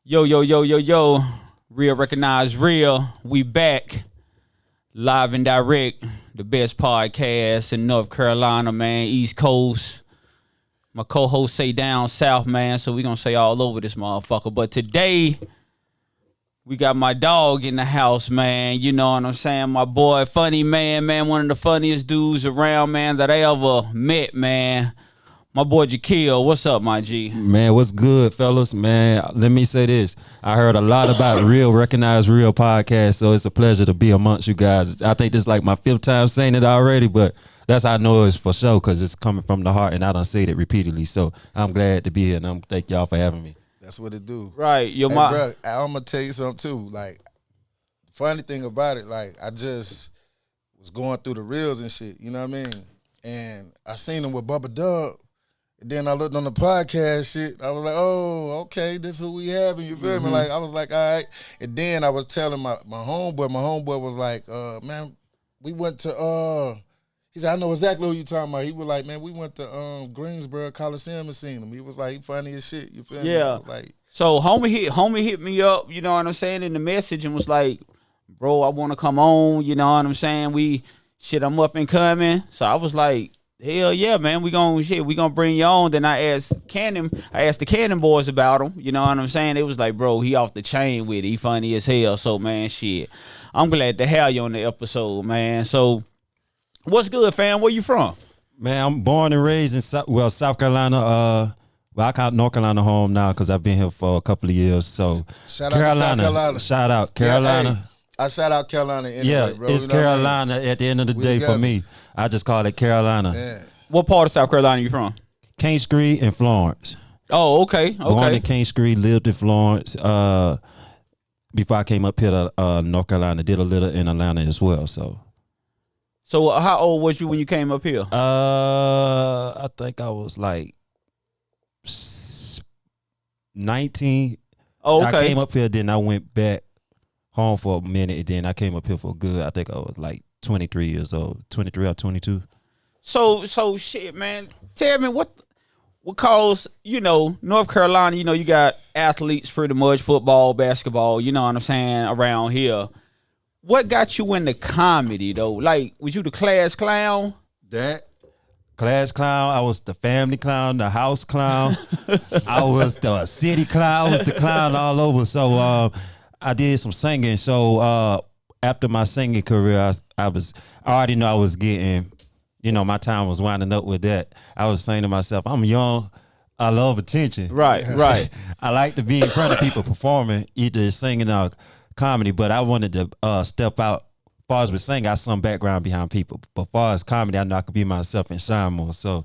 Yo, yo, yo, yo, yo. Real recognize real. We back. Live and direct. The best podcast in North Carolina, man. East Coast. My co-host say down south, man. So we gonna say all over this motherfucker. But today, we got my dog in the house, man. You know what I'm saying? My boy, funny man. One of the funniest dudes around, man, that I ever met, man. My boy Jakeel, what's up, my G? Man, what's good, fellas? Man, let me say this. I heard a lot about Real Recognize Real podcast, so it's a pleasure to be amongst you guys. I think this is like my 5th time saying it already, but that's how I know it's for sure because it's coming from the heart, and I done said it repeatedly. So I'm glad to be here, and I'm thank y'all for having me. That's what it do. Right. Hey, bro, I'm going to tell you something, too. Like, funny thing about it, like, I just was going through the reels and shit, you know what I mean? And I seen him with Bubba Dub. And then I looked on the podcast shit. I was like, oh, okay, this who we having, you feel me? Like, I was like, all right. And then I was telling my homeboy was like, man, we went to, he said, I know exactly who you talking about. He was like, man, we went to Greensboro Coliseum and seen him. He was like, he funny as shit, you feel me? Yeah. Like, so homie hit me up, you know what I'm saying, in the message and was like, bro, I want to come on, you know what I'm saying? I'm up and coming. So I was like, hell yeah, man, we gonna bring you on. Then I asked the Cannon boys about him, you know what I'm saying? It was like, bro, he off the chain with it. He funny as hell. So man, shit, I'm glad to have you on the episode, man. So what's good, fam? Where you from? Man, I'm born and raised in South Carolina. I call North Carolina home now because I've been here for a couple of years. So shout out to South Carolina. Shout out Carolina. Yeah, hey, I shout out Carolina anyway, yeah, bro. it's Carolina I mean? At the end of the day for me. I just call it Carolina. Yeah. What part of South Carolina you from? King Street and Florence. Oh, okay. Born in King Street, lived in Florence. Before I came up here to North Carolina, did a little in Atlanta as well. So how old was you when you came up here? I think I was like 19. Oh, okay. I came up here, then I went back home for a minute, and then I came up here for good. I think I was like 23 years old, 23 or 22. So shit, man. Tell me what caused, North Carolina, you got athletes pretty much, football, basketball, you know what I'm saying, around here. What got you into comedy though? Like, was you the class clown? That class clown, I was the family clown, the house clown, I was the city clown, I was the clown all over. So I did some singing. So after my singing career, I already know I was getting, my time was winding up with that. I was saying to myself, I'm young, I love attention. Right. I like to be in front of people performing, either singing or comedy, but I wanted to step out. As far as with singing, I have some background behind people. But as far as comedy, I know I could be myself and shine more. So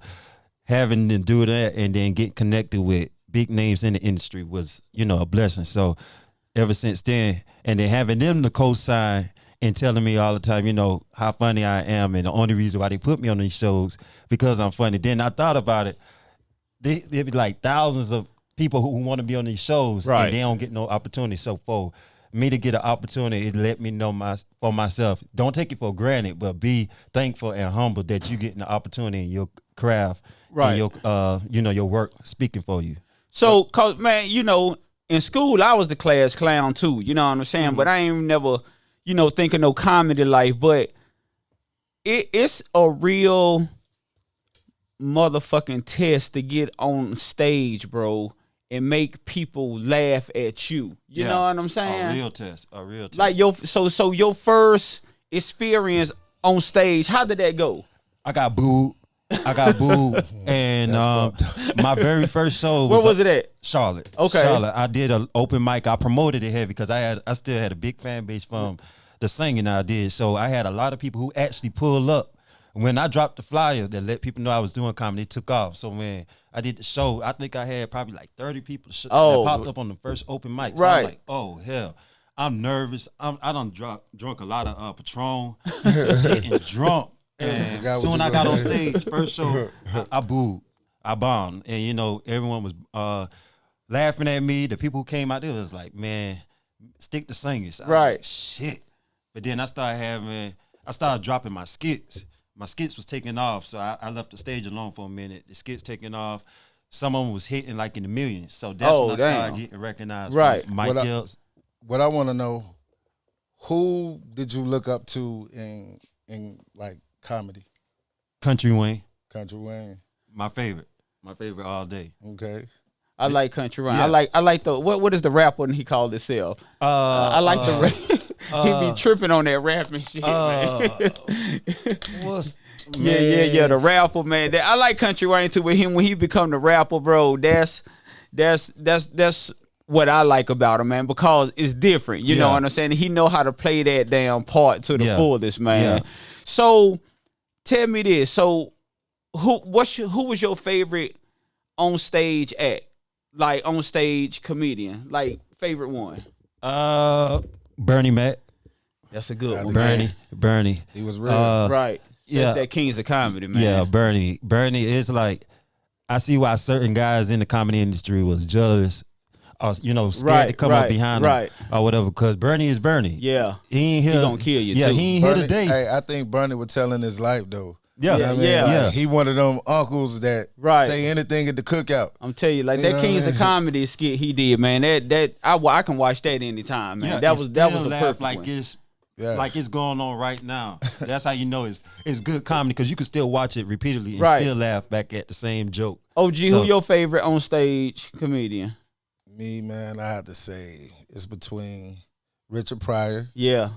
having to do that and then get connected with big names in the industry was, a blessing. So ever since then, and then having them to co-sign and telling me all the time, how funny I am, and the only reason why they put me on these shows because I'm funny. Then I thought about it. There'd be like thousands of people who want to be on these shows, right, and they don't get no opportunity. So for me to get an opportunity, it let me know for myself. Don't take it for granted, but be thankful and humble that you getting the opportunity in your craft, right, and your work speaking for you. So, cause man, in school I was the class clown too. You know what I'm saying? Mm-hmm. But I ain't never, think of no comedy life. But it's a real motherfucking test to get on stage, bro, and make people laugh at you. You know what I'm saying? A real test. Like your first experience on stage, how did that go? I got booed, and my very first show was where was it at? Charlotte. Okay, Charlotte. I did an open mic. I promoted it heavy because I still had a big fan base from the singing I did. So I had a lot of people who actually pulled up. When I dropped the flyer that let people know I was doing comedy, it took off. So when I did the show, I think I had probably like 30 people that popped up on the first open mic. So I'm like, oh, hell. I'm nervous. I done drunk a lot of Patron, getting drunk. And soon I got on stage, first show, I booed. I bombed. And, everyone was laughing at me. The people who came out there was like, man, stick to singing. So right. Like, shit. But then I started dropping my skits. My skits was taking off, so I left the stage alone for a minute. The skits taking off. some of them was hitting like in the millions. So that's when I started getting recognized. Right. From Mike Epps. What I want to know, who did you look up to in like comedy? Country Wayne. Country Wayne. My favorite all day. Okay. I like Country Wayne. Yeah. I like the what is the rap one he called himself? I like the rap. He be tripping on that rapping shit, man. Yeah, the rapper, man. I like Country Wayne too. With him when he become the rapper, bro, that's what I like about him, man, because it's different. You know what I'm saying? He know how to play that damn part to the fullest, man. Yeah. So tell me this. So who was your favorite on stage act? Like on stage comedian? Like favorite one? Bernie Mac. That's a good one. Bernie. He was real. Right. Yeah. That Kings of Comedy, man. Yeah, Bernie. Bernie is like, I see why certain guys in the comedy industry was jealous, or scared to come up behind him or whatever. Because Bernie is Bernie. Yeah, he ain't here. He gonna kill you. Yeah, too. he ain't here today. Hey, I think Bernie was telling his life though. Yeah, You know what I mean? yeah. Like, he one of them uncles that say anything at the cookout. I'm telling you, like that Kings of Comedy skit he did, man. That I can watch that anytime, man. Yeah, that was the perfect like one. Like it's going on right now. That's how you know it's good comedy, because you can still watch it repeatedly and still laugh back at the same joke. OG, who your favorite on stage comedian? Me, man, I have to say it's between Richard Pryor. Yeah.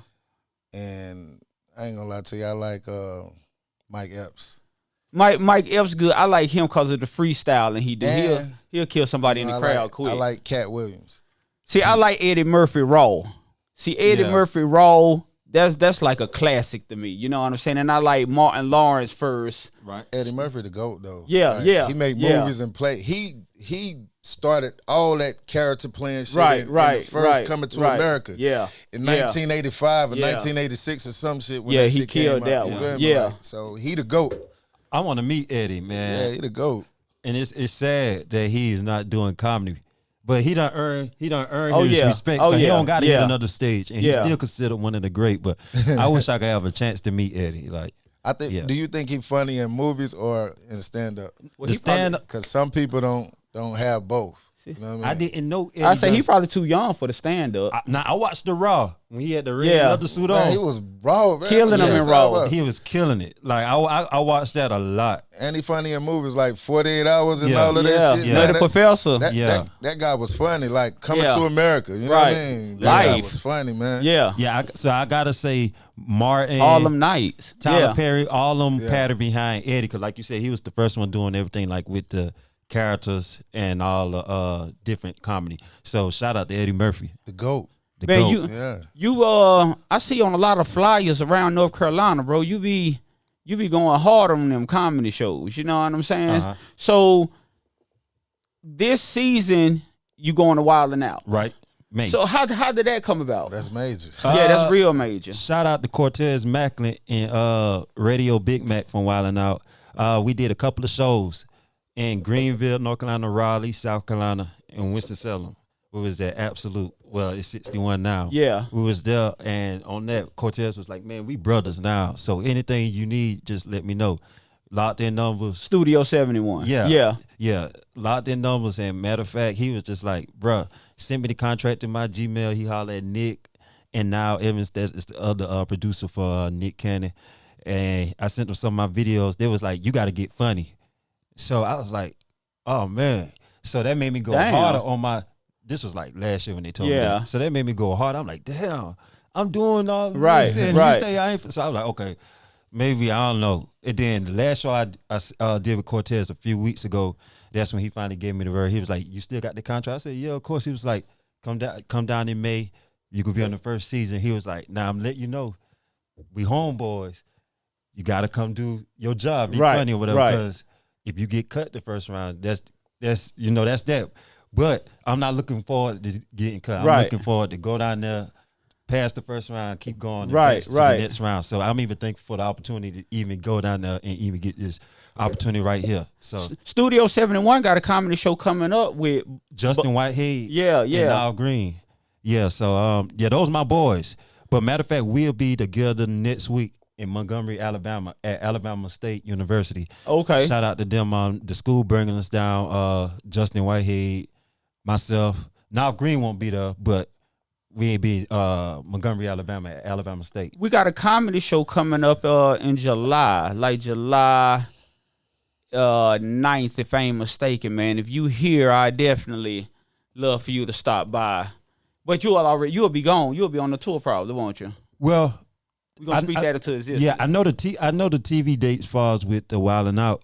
And I ain't gonna lie to you, I like Mike Epps. Mike Epps good. I like him because of the freestyling he do. He'll kill somebody in the crowd quick. I like Cat Williams. See, I like Eddie Murphy Raw. See, Eddie Murphy Raw, that's like a classic to me. You know what I'm saying? And I like Martin Lawrence first. Right. Eddie Murphy the GOAT though. Yeah, like, He made movies and play. He started all that character playing shit in the first Coming to America. Yeah. In 1985 or 1986 or some shit. When that he shit killed came out. that one. Yeah. Like, so he the GOAT. I want to meet Eddie, man. Yeah, he the GOAT. And it's sad that he is not doing comedy. But he done earned his respect, so he don't got to hit another stage, and he's still considered one of the great. But I wish I could have a chance to meet Eddie. Like, I think. Do you think he's funny in movies or in stand up? Well, the stand up, because some people don't have both. You know what I mean? I didn't know Eddie. I say he probably too young for the stand up. I watched the Raw when he had the red leather suit on. He was raw, man. Killing him in Raw. He was killing it. Like I watched that a lot. And he funny in movies like 48 Hours and all of that shit. Yeah, the Professor. That guy was funny. Like Coming to America. You know what I mean? That guy was funny, man. Yeah. So I gotta say Martin, all them nights, Tyler Perry, all them pattern behind Eddie, because like you said, he was the first one doing everything like with the characters and all the different comedy. So shout out to Eddie Murphy, the GOAT. Man, you I see on a lot of flyers around North Carolina, bro. You be going hard on them comedy shows. You know what I'm saying? So this season you going to Wildin' Out, right? Man. So how did that come about? That's major. Yeah, that's real major. Shout out to Cortez Macklin and Radio Big Mac from Wildin' Out. We did a couple of shows in Greenville, North Carolina, Raleigh, South Carolina, and Winston-Salem. We was at Absolute. Well, it's 61 now. Yeah. We was there, and on that, Cortez was like, man, we brothers now. So anything you need, just let me know. Locked in numbers. Studio 71. Yeah. Locked in numbers. And matter of fact, he was just like, bruh, send me the contract to my Gmail. He hollered at Nick. And now Evans, that's the other producer for Nick Cannon. And I sent him some of my videos. They was like, you got to get funny. So I was like, oh, man. So that made me go harder on my, this was like last year when they told me that. So that made me go hard. I'm like, damn, I'm doing all this. And you say I ain't. So I was like, okay, maybe, I don't know. And then the last show I did with Cortez a few weeks ago, that's when he finally gave me the word. He was like, you still got the contract? I said, yeah, of course. He was like, come down in May. You could be on the first season. He was like, nah, I'm letting you know, we homeboys. You got to come do your job. Be funny or whatever. Because if you get cut the first round, that's that. But I'm not looking forward to getting cut. I'm looking forward to go down there, pass the first round, keep going, and pass to the next round. So I'm even thankful for the opportunity to even go down there and even get this opportunity right here. So Studio 71 got a comedy show coming up with Justin Whitehead, and Al Green. Yeah, so those my boys. But matter of fact, we'll be together next week in Montgomery, Alabama, at Alabama State University. Okay. Shout out to them on the school bringing us down. Justin Whitehead, myself. Now Green won't be there, but we ain't be Montgomery, Alabama, at Alabama State. We got a comedy show coming up in July, like July 9th, if I ain't mistaken, man. If you here, I definitely love for you to stop by. But you'll be gone. You'll be on the tour probably, won't you? Well, We're gonna speak that into existence. yeah, I know the TV dates far as with the Wildin' Out,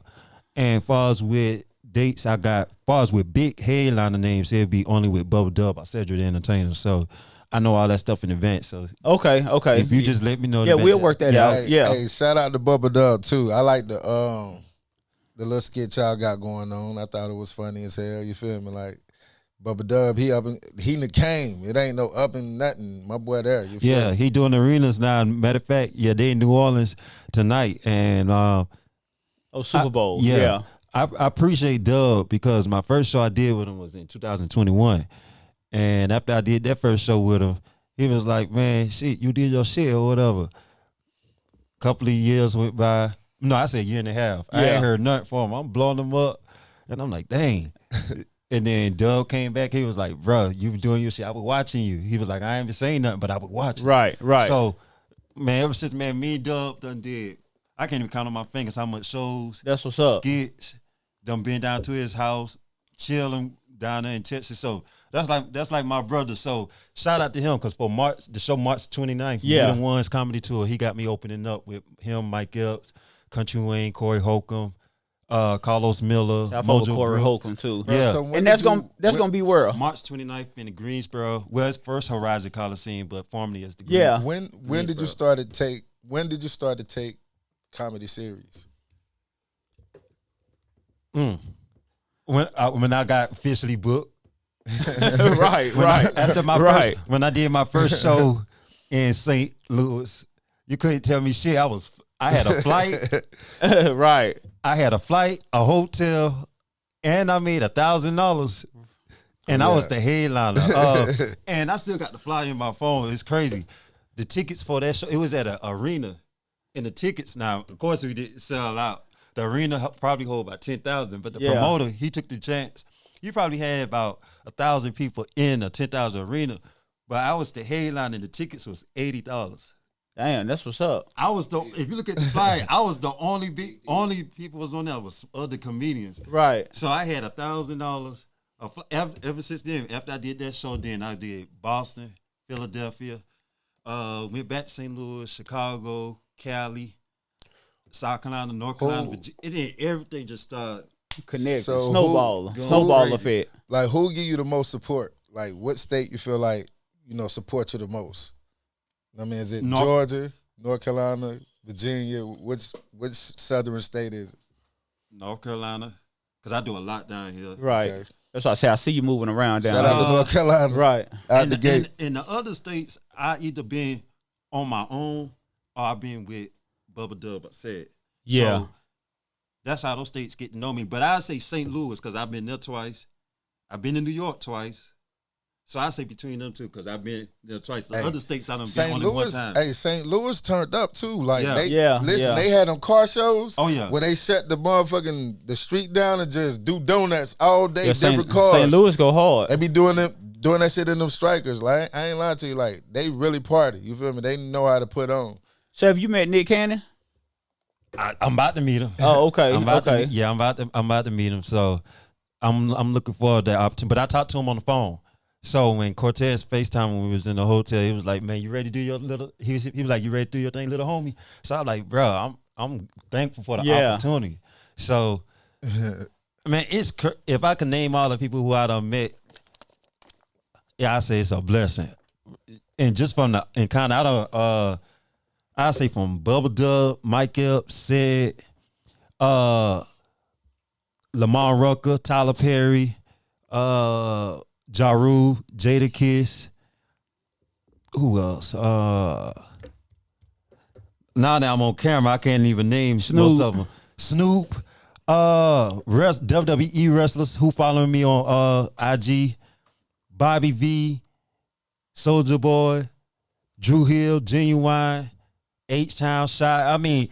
and far as with dates I got far as with big headliner names, it'll be only with Bubba Dub or Cedric the Entertainer. So I know all that stuff in advance. So Okay. if you just let me know, Yeah, we'll work that out. Hey, Yeah. Hey, shout out to Bubba Dub too. I like the little skit y'all got going on. I thought it was funny as hell. You feel me? Like Bubba Dub, he came. It ain't no up and nothing. My boy there. You feel me? he doing arenas now. Matter of fact, yeah, they in New Orleans tonight, and Super Bowl. yeah. I appreciate Dub because my first show I did with him was in 2021. And after I did that first show with him, he was like, man, shit, you did your shit or whatever. Couple of years went by. No, I said a year and a half. I ain't heard nothing from him. I'm blowing him up. And I'm like, dang. And then Dub came back. He was like, bro, you been doing your shit. I was watching you. He was like, I ain't been saying nothing, but I was watching. Right. So, man, ever since, man, me and Dub done did, I can't even count on my fingers how much shows, That's what's up. skits, done been down to his house, chilling down there in Texas. So that's like my brother. So shout out to him because for the show March 29th, Yeah. One's comedy tour, he got me opening up with him, Mike Epps, Country Wayne, Corey Holcomb, Carlos Miller, I fuck with Mojo Corey Brooks. Holcomb too. Yeah. So when And did that's gonna be where? March 29th in the Greensboro. Well, it's first Horizon Coliseum, but formerly as the Yeah. When did Greensboro. you start to take comedy serious? When I got officially booked. right. After my Right. when I did my first show in St. Louis, you couldn't tell me shit. I had a flight. right. I had a flight, a hotel, and I made $1,000. And I was the headliner. And I still got the flyer in my phone. It's crazy. The tickets for that show, it was at an arena. And the tickets, now, of course, we didn't sell out. The arena probably hold about 10,000. But the promoter, he took the chance. You probably had about 1,000 people in a 10,000 arena. But I was the headliner, and the tickets was $80. Damn, that's what's up. If you look at the flyer, I was the only people was on there was other comedians. Right. So I had $1,000. Ever since then, after I did that show, then I did Boston, Philadelphia, went back to St. Louis, Chicago, Cali, South Carolina, North Carolina, Virginia. And then everything just started Connected. So Snowball effect. Like, who give you the most support? Like, what state you feel like, support you the most? I mean, is it Georgia, North Carolina, Virginia? Which southern state is it? North Carolina, because I do a lot down here. Right. Okay. That's why I say I see you moving around down Shout out to North Carolina. Right. Out the gate. In the other states, I either been on my own or I've been with Bubba Dub, I said. Yeah. So that's how those states get to know me. But I say St. Louis because I've been there twice. I've been in New York twice. So I say between them two because I've been there twice. The other states I done been only one time. Hey, St. Louis turned up too. Like Yeah. they had them car shows. Oh, yeah. Where they shut the street down and just do donuts all day, Yeah, different cars. St. Louis go hard. They be doing that shit in them strikers. Like, I ain't lying to you. Like, they really party. You feel me? They know how to put on. So have you met Nick Cannon? I'm about to meet him. Oh, okay. I'm about okay. to meet him. So I'm looking forward to that opportunity. But I talked to him on the phone. So when Cortez FaceTime when we was in the hotel, he was like, "Man, you ready to do your little?" He was like, "You ready to do your thing, little homie?" So I was like, "Bro, I'm thankful for the opportunity." So, man, if I can name all the people who I done met, I say it's a blessing. And just from I say from Bubba Dub, Mike Epps, Sid, Lamar Rucker, Tyler Perry, Ja Rule, Jada Kiss. Who else? Now that I'm on camera, I can't even name most of them. Snoop, WWE wrestlers who following me on IG, Bobby V, Soulja Boy, Drew Hill, Genuine, H-Town, Shy. I mean,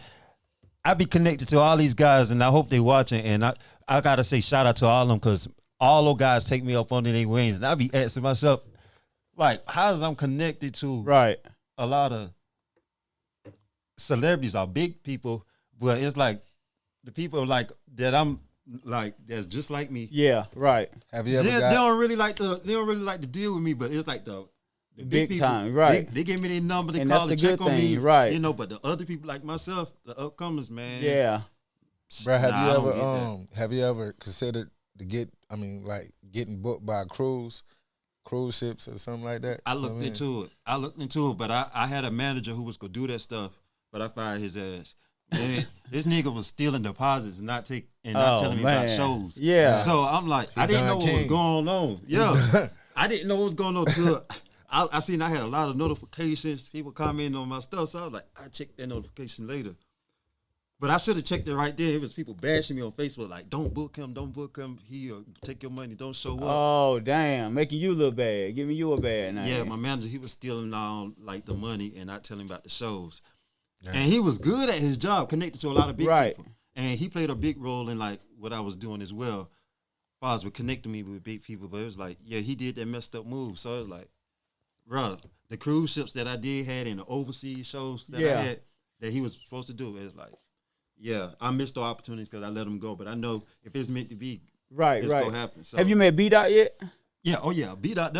I be connected to all these guys, and I hope they watching. And I gotta say shout out to all of them because all those guys take me up under their wings, and I be asking myself, like, how is I'm connected to a lot of celebrities or big people, but it's like the people like that I'm like that's just like me. Yeah, right. Have you ever They don't really like to deal with me, but it's like the big people, time, right? They give me their number, they And call that's and the check good on me, thing, right? You know, but the other people like myself, the upcomers, man. Yeah. Bro, I don't get that. have you ever considered getting booked by cruise ships or something like that? I looked into it, but I had a manager who was gonna do that stuff, but I fired his ass. Man, this nigga was stealing deposits and not telling me about shows. Yeah. So I'm like, I didn't know what was going on. Yeah. I didn't know what was going on till I seen I had a lot of notifications, people commenting on my stuff. So I was like, I checked that notification later. But I should have checked it right there. It was people bashing me on Facebook like, don't book him. He'll take your money, don't show up. Oh, damn. Making you look bad. Giving you a bad name. Yeah, my manager, he was stealing all like the money and not telling about the shows. Damn. And he was good at his job, connected to a lot of big people. And he played a big role in like what I was doing as well. As far as with connecting me with big people. But it was like, yeah, he did that messed up move. So it was like, bro, the cruise ships that I had and the overseas shows that I had that he was supposed to do, it was like, yeah, I missed the opportunities because I let him go. But I know if it's meant to be, it's going to happen. So. Have you met B-Dot yet? Yeah, oh yeah. B-Dot,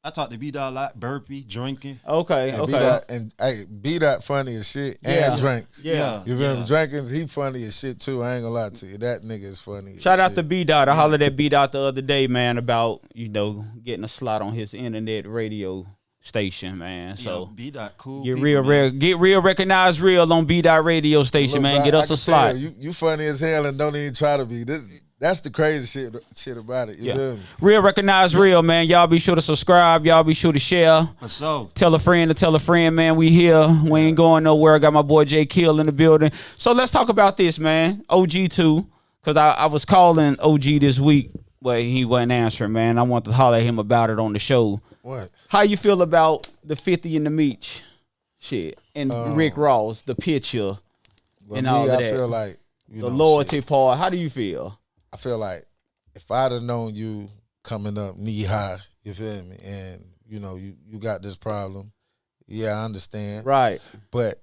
I talked to B-Dot a lot, burpee, drinking. Okay. B-Dot funny as shit and drinks. Yeah. You feel me? Drinking, he funny as shit too. I ain't gonna lie to you. That nigga is funny. Shout out to B-Dot. I hollered at B-Dot the other day, man, about, getting a slot on his internet radio station, man. So B-Dot cool. Get real, recognize real on B-Dot radio station, man. Get us a slot. You funny as hell and don't even try to be. That's the crazy shit about it. You feel me? Real recognize real, man. Y'all be sure to subscribe. Y'all be sure to share. For sure. Tell a friend to tell a friend, man. We here. We ain't going nowhere. I got my boy Jakeel in the building. So let's talk about this, man. OG2, because I was calling OG this week, but he wasn't answering, man. I want to holler at him about it on the show. What? How you feel about the 50 in the Meech shit and Rick Ross, the picture, and all of that? I feel like the loyalty part. How do you feel? I feel like if I'd have known you coming up knee high, you feel me, and you got this problem, yeah, I understand. Right. But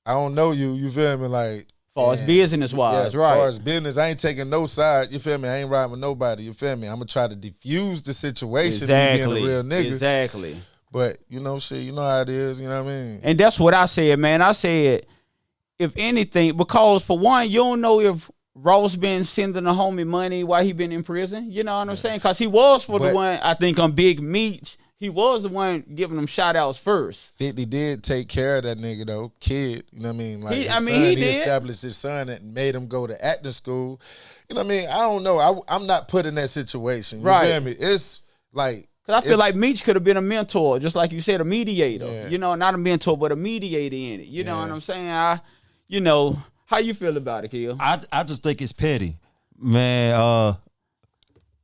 I don't know you, you feel me, like far as business wise, right. As far as business, I ain't taking no side, you feel me? I ain't riding with nobody, you feel me? I'm gonna try to diffuse the situation, me being a real nigga. Exactly. But shit, you know how it is, you know what I mean? And that's what I said, man. I said, if anything, because for one, you don't know if Ross been sending the homie money while he been in prison. You know what I'm saying? Because he was the one, I think, on Big Meech. He was the one giving them shout outs first. 50 did take care of that nigga though, kid. You know what I mean? Like he did. Established his son and made him go to acting school. You know what I mean? I don't know. I'm not put in that situation. You feel me? It's like, because I feel like Meech could have been a mentor, just like you said, a mediator. Yeah. Not a mentor, but a mediator in it. You know what I'm saying? How you feel about it, Kill? I just think it's petty, man.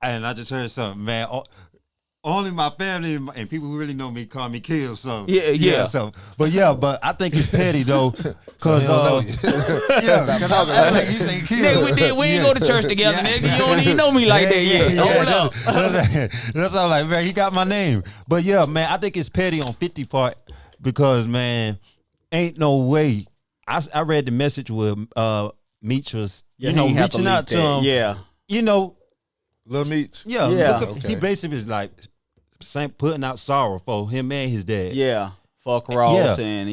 And I just heard something, man. Only my family and people who really know me call me Kill. So So, but I think it's petty though, cause talking like you say Kill. Nigga, we ain't go to church together, nigga. You don't even know me like that yet. Hold up. That's all. Like, man, he got my name. But yeah, man, I think it's petty on 50 part because, man, ain't no way. I read the message where Meech was, reaching out to him. Yeah. Lil Meech. Yeah. He basically is like putting out sorrow for him and his dad. Yeah. Fuck Ross and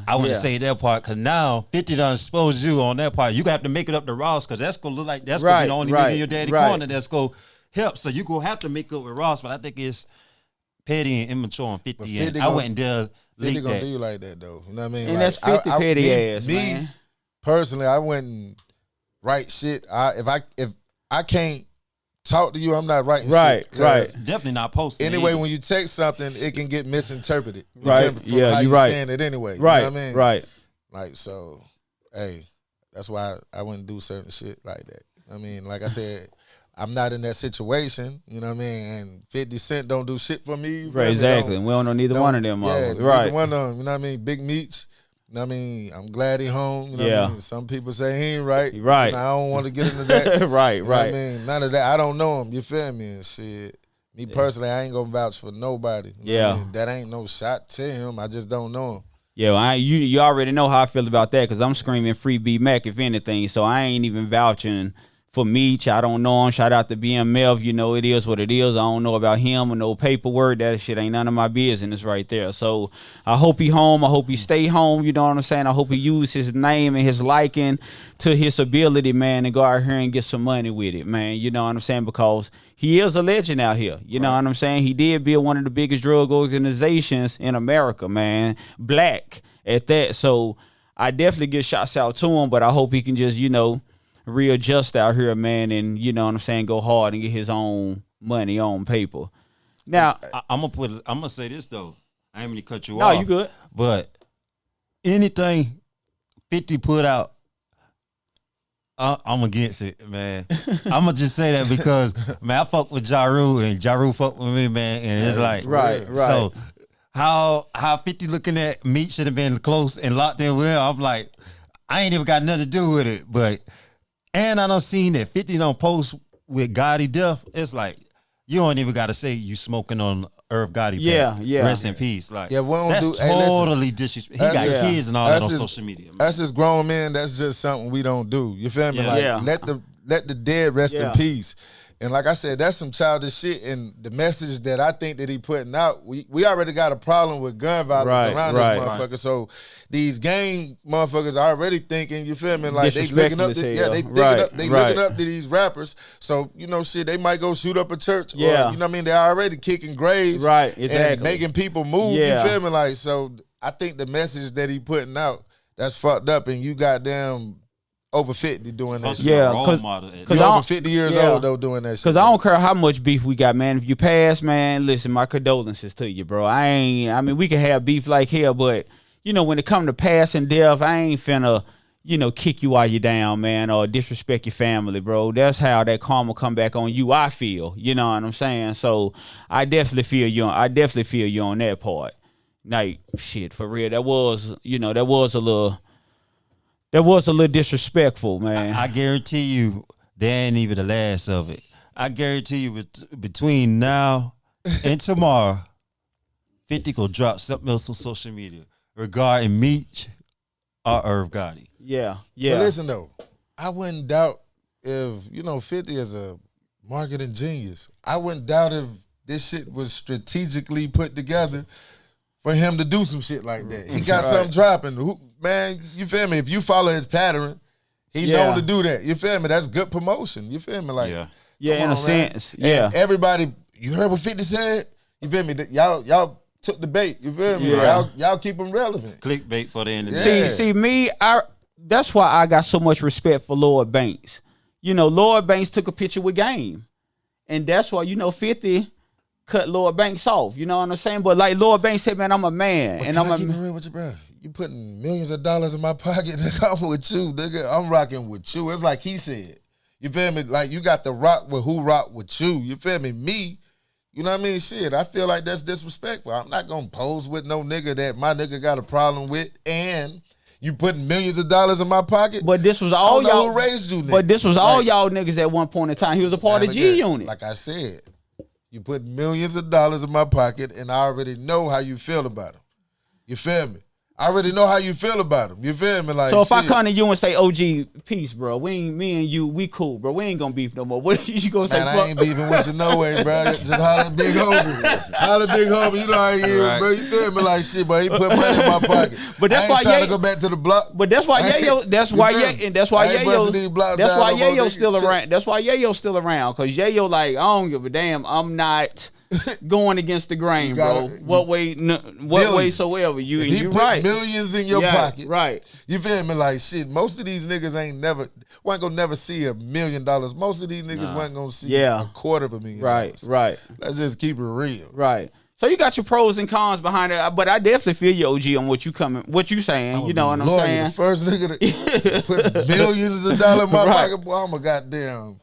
I want to say that part because now 50 done exposed you on that part. You gonna have to make it up to Ross because that's gonna look like that's gonna be the only nigga in your daddy corner that's gonna help. So you gonna have to make up with Ross, but I think it's petty and immature on 50. And I wouldn't dare leak 50 gonna that. do you like that though. You know what I mean? And like, that's 50 petty ass, man. Me personally, I wouldn't write shit. If I can't talk to you, I'm not writing shit. Right. Definitely not posting. Anyway, when you text something, it can get misinterpreted. Right. How you saying it anyway. Right. You know what I mean? Right. Like, so, hey, that's why I wouldn't do certain shit like that. I mean, like I said, I'm not in that situation, you know what I mean? And 50 Cent don't do shit for me. Right, exactly. We don't know neither one of them. Yeah, right. neither one of them, you know what I mean? Big Meech, You know what I mean? I'm glad he home. You know Yeah. what I mean? Some people say he ain't right. Right. You know, I don't want to get into that. Right, You know right. what I mean? None of that. I don't know him. You feel me? And shit. Me personally, I ain't gonna vouch for nobody. You know what I mean? That ain't no shot to him. I just don't know him. Yeah, you already know how I feel about that because I'm screaming free B Mac if anything. So I ain't even vouching for Meech. I don't know him. Shout out to BMF. You know, it is what it is. I don't know about him or no paperwork. That shit ain't none of my business right there. So I hope he home. I hope he stay home. You know what I'm saying? I hope he use his name and his liking to his ability, man, and go out here and get some money with it, man. You know what I'm saying? Because he is a legend out here. You know what I'm saying? He did build one of the biggest drug organizations in America, man. Black at that. So I definitely give shots out to him, but I hope he can just, you know, readjust out here, man, and you know what I'm saying, go hard and get his own money on paper. Now, I'm gonna say this though. I ain't gonna cut you no, off. you good. But anything 50 put out, I'm against it, man. I'm gonna just say that because man, I fuck with Ja Rule and Ja Rule fuck with me, man, and it's like Right. So how 50 looking at Meat should have been close and locked in with him. I'm like, I ain't even got nothing to do with it, but. And I done seen that 50 don't post with Gotti death. It's like, you don't even got to say you smoking on Irv Gotti. Yeah. Rest in peace. Like, Yeah, we don't that's do- hey, listen, totally disrespectful. He got that's- kids and all that that's on his- social media. Man. That's just grown men. That's just something we don't do. You feel me? Yeah. Like Yeah. let the dead rest in Yeah. peace. And like I said, that's some childish shit. And the message that I think that he putting out, we already got a problem with gun violence around this motherfucker. So these gang motherfuckers are already thinking, you feel me? Like they looking up, Disrespectful as yeah, hell. they thinking Right. looking up to these rappers. So you know, shit, they might go shoot up a church. Yeah. Or, you know what I mean? They're already kicking graves, Right, and exactly. making people move. Yeah. You feel me? Like so, I think the message that he putting out that's fucked up, and you goddamn over 50 doing that. Plus, Shit. you're Yeah, a role 'cause- model. 'cause You I over don't- 50 years yeah. old though doing that shit. Cause I don't care how much beef we got, man. If you pass, man, listen, my condolences to you, bro. I mean, we can have beef like hell, but you know, when it come to passing death, I ain't finna, you know, kick you while you down, man, or disrespect your family, bro. That's how that karma come back on you. I feel, you know what I'm saying. So I definitely feel you. I definitely feel you on that part. Like shit, for real, that was a little disrespectful, man. I guarantee you, they ain't even the last of it. I guarantee you, between now and tomorrow, 50 go drop something else on social media regarding Meech or Irv Gotti. Yeah. But listen though, I wouldn't doubt if 50 is a marketing genius. I wouldn't doubt if this shit was strategically put together for him to do some shit like that. He got something dropping. Man, you feel me? If you follow his pattern, he known to do that. You feel me? That's good promotion. You feel me? Like, Yeah, in a sense. And Yeah. everybody, you heard what 50 said? You feel me? Y'all took the bait. You feel me? Yeah. Y'all keep them relevant. Clickbait for the end of the Yeah. day. See me, that's why I got so much respect for Lloyd Banks. You know, Lloyd Banks took a picture with Game. And that's why, 50 cut Lloyd Banks off. You know what I'm saying? But like Lloyd Banks said, man, I'm a man. But And can I'm I keep it real with you, bro? You putting millions of dollars in my pocket, nigga. I'm with you, nigga. I'm rocking with you. It's like he said. You feel me? Like you got the rock with who rock with you. You feel me? Me, you know what I mean? Shit, I feel like that's disrespectful. I'm not gonna pose with no nigga that my nigga got a problem with, and you putting millions of dollars in my pocket. But this was I all don't know y'all who raised you, nigga. But this was all Like, y'all niggas at one point in time. He was a part of look G at- Unit. Like I said, you put millions of dollars in my pocket, and I already know how you feel about him. You feel me? I already know how you feel about him. You feel me? Like So if I shit. come to you and say, "OG, peace, bro. Me and you, we cool, bro. We ain't gonna beef no more." What you gonna say? Man, I ain't beefing with you no way, bro. Just holler at Big Homie. Holler at Big Homie. You know how he is, Right. bro. You feel me? Like shit, but he put money in my pocket. But that's I ain't why trying Ye- to go back to the block. But that's why I ain't- Yayo. That's you why feel Yayo. me? And that's why I ain't busting these Yayo. blocks That's down why no more, Yayo's nigga. still Chill. around. That's why Yayo's still around. Cause Yayo like, I don't give a damn. I'm not going against the grain, You gotta- bro. What way? What way Millions. soever. If he You put right. millions in your Yeah, pocket, right? You feel me? Like shit. Most of these niggas ain't gonna never see $1 million. Most of these niggas wasn't gonna see Yeah. $250,000. Right. Right. Let's just keep it real. Right. So you got your pros and cons behind it, but I definitely feel you, OG, on what you saying. You know what I'm Lawyer, saying? The first nigga to put millions of dollars in my Right. pocket, boy, I'm a goddamn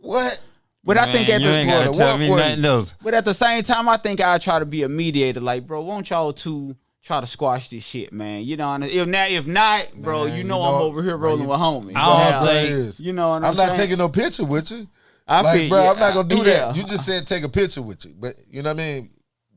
what? But I think at you ain't gotta the tell me what- nothing else. but at the same time, I think I try to be a mediator. Like, bro, won't y'all two try to squash this shit, man. You know, if not, bro, Man, you know I'm over here rolling with homies. I don't Now, think- you know what I'm not saying? taking no picture with you. I Like, feel, bro, yeah, I'm not gonna do yeah. that. You just said take a picture with you, but you know what I mean?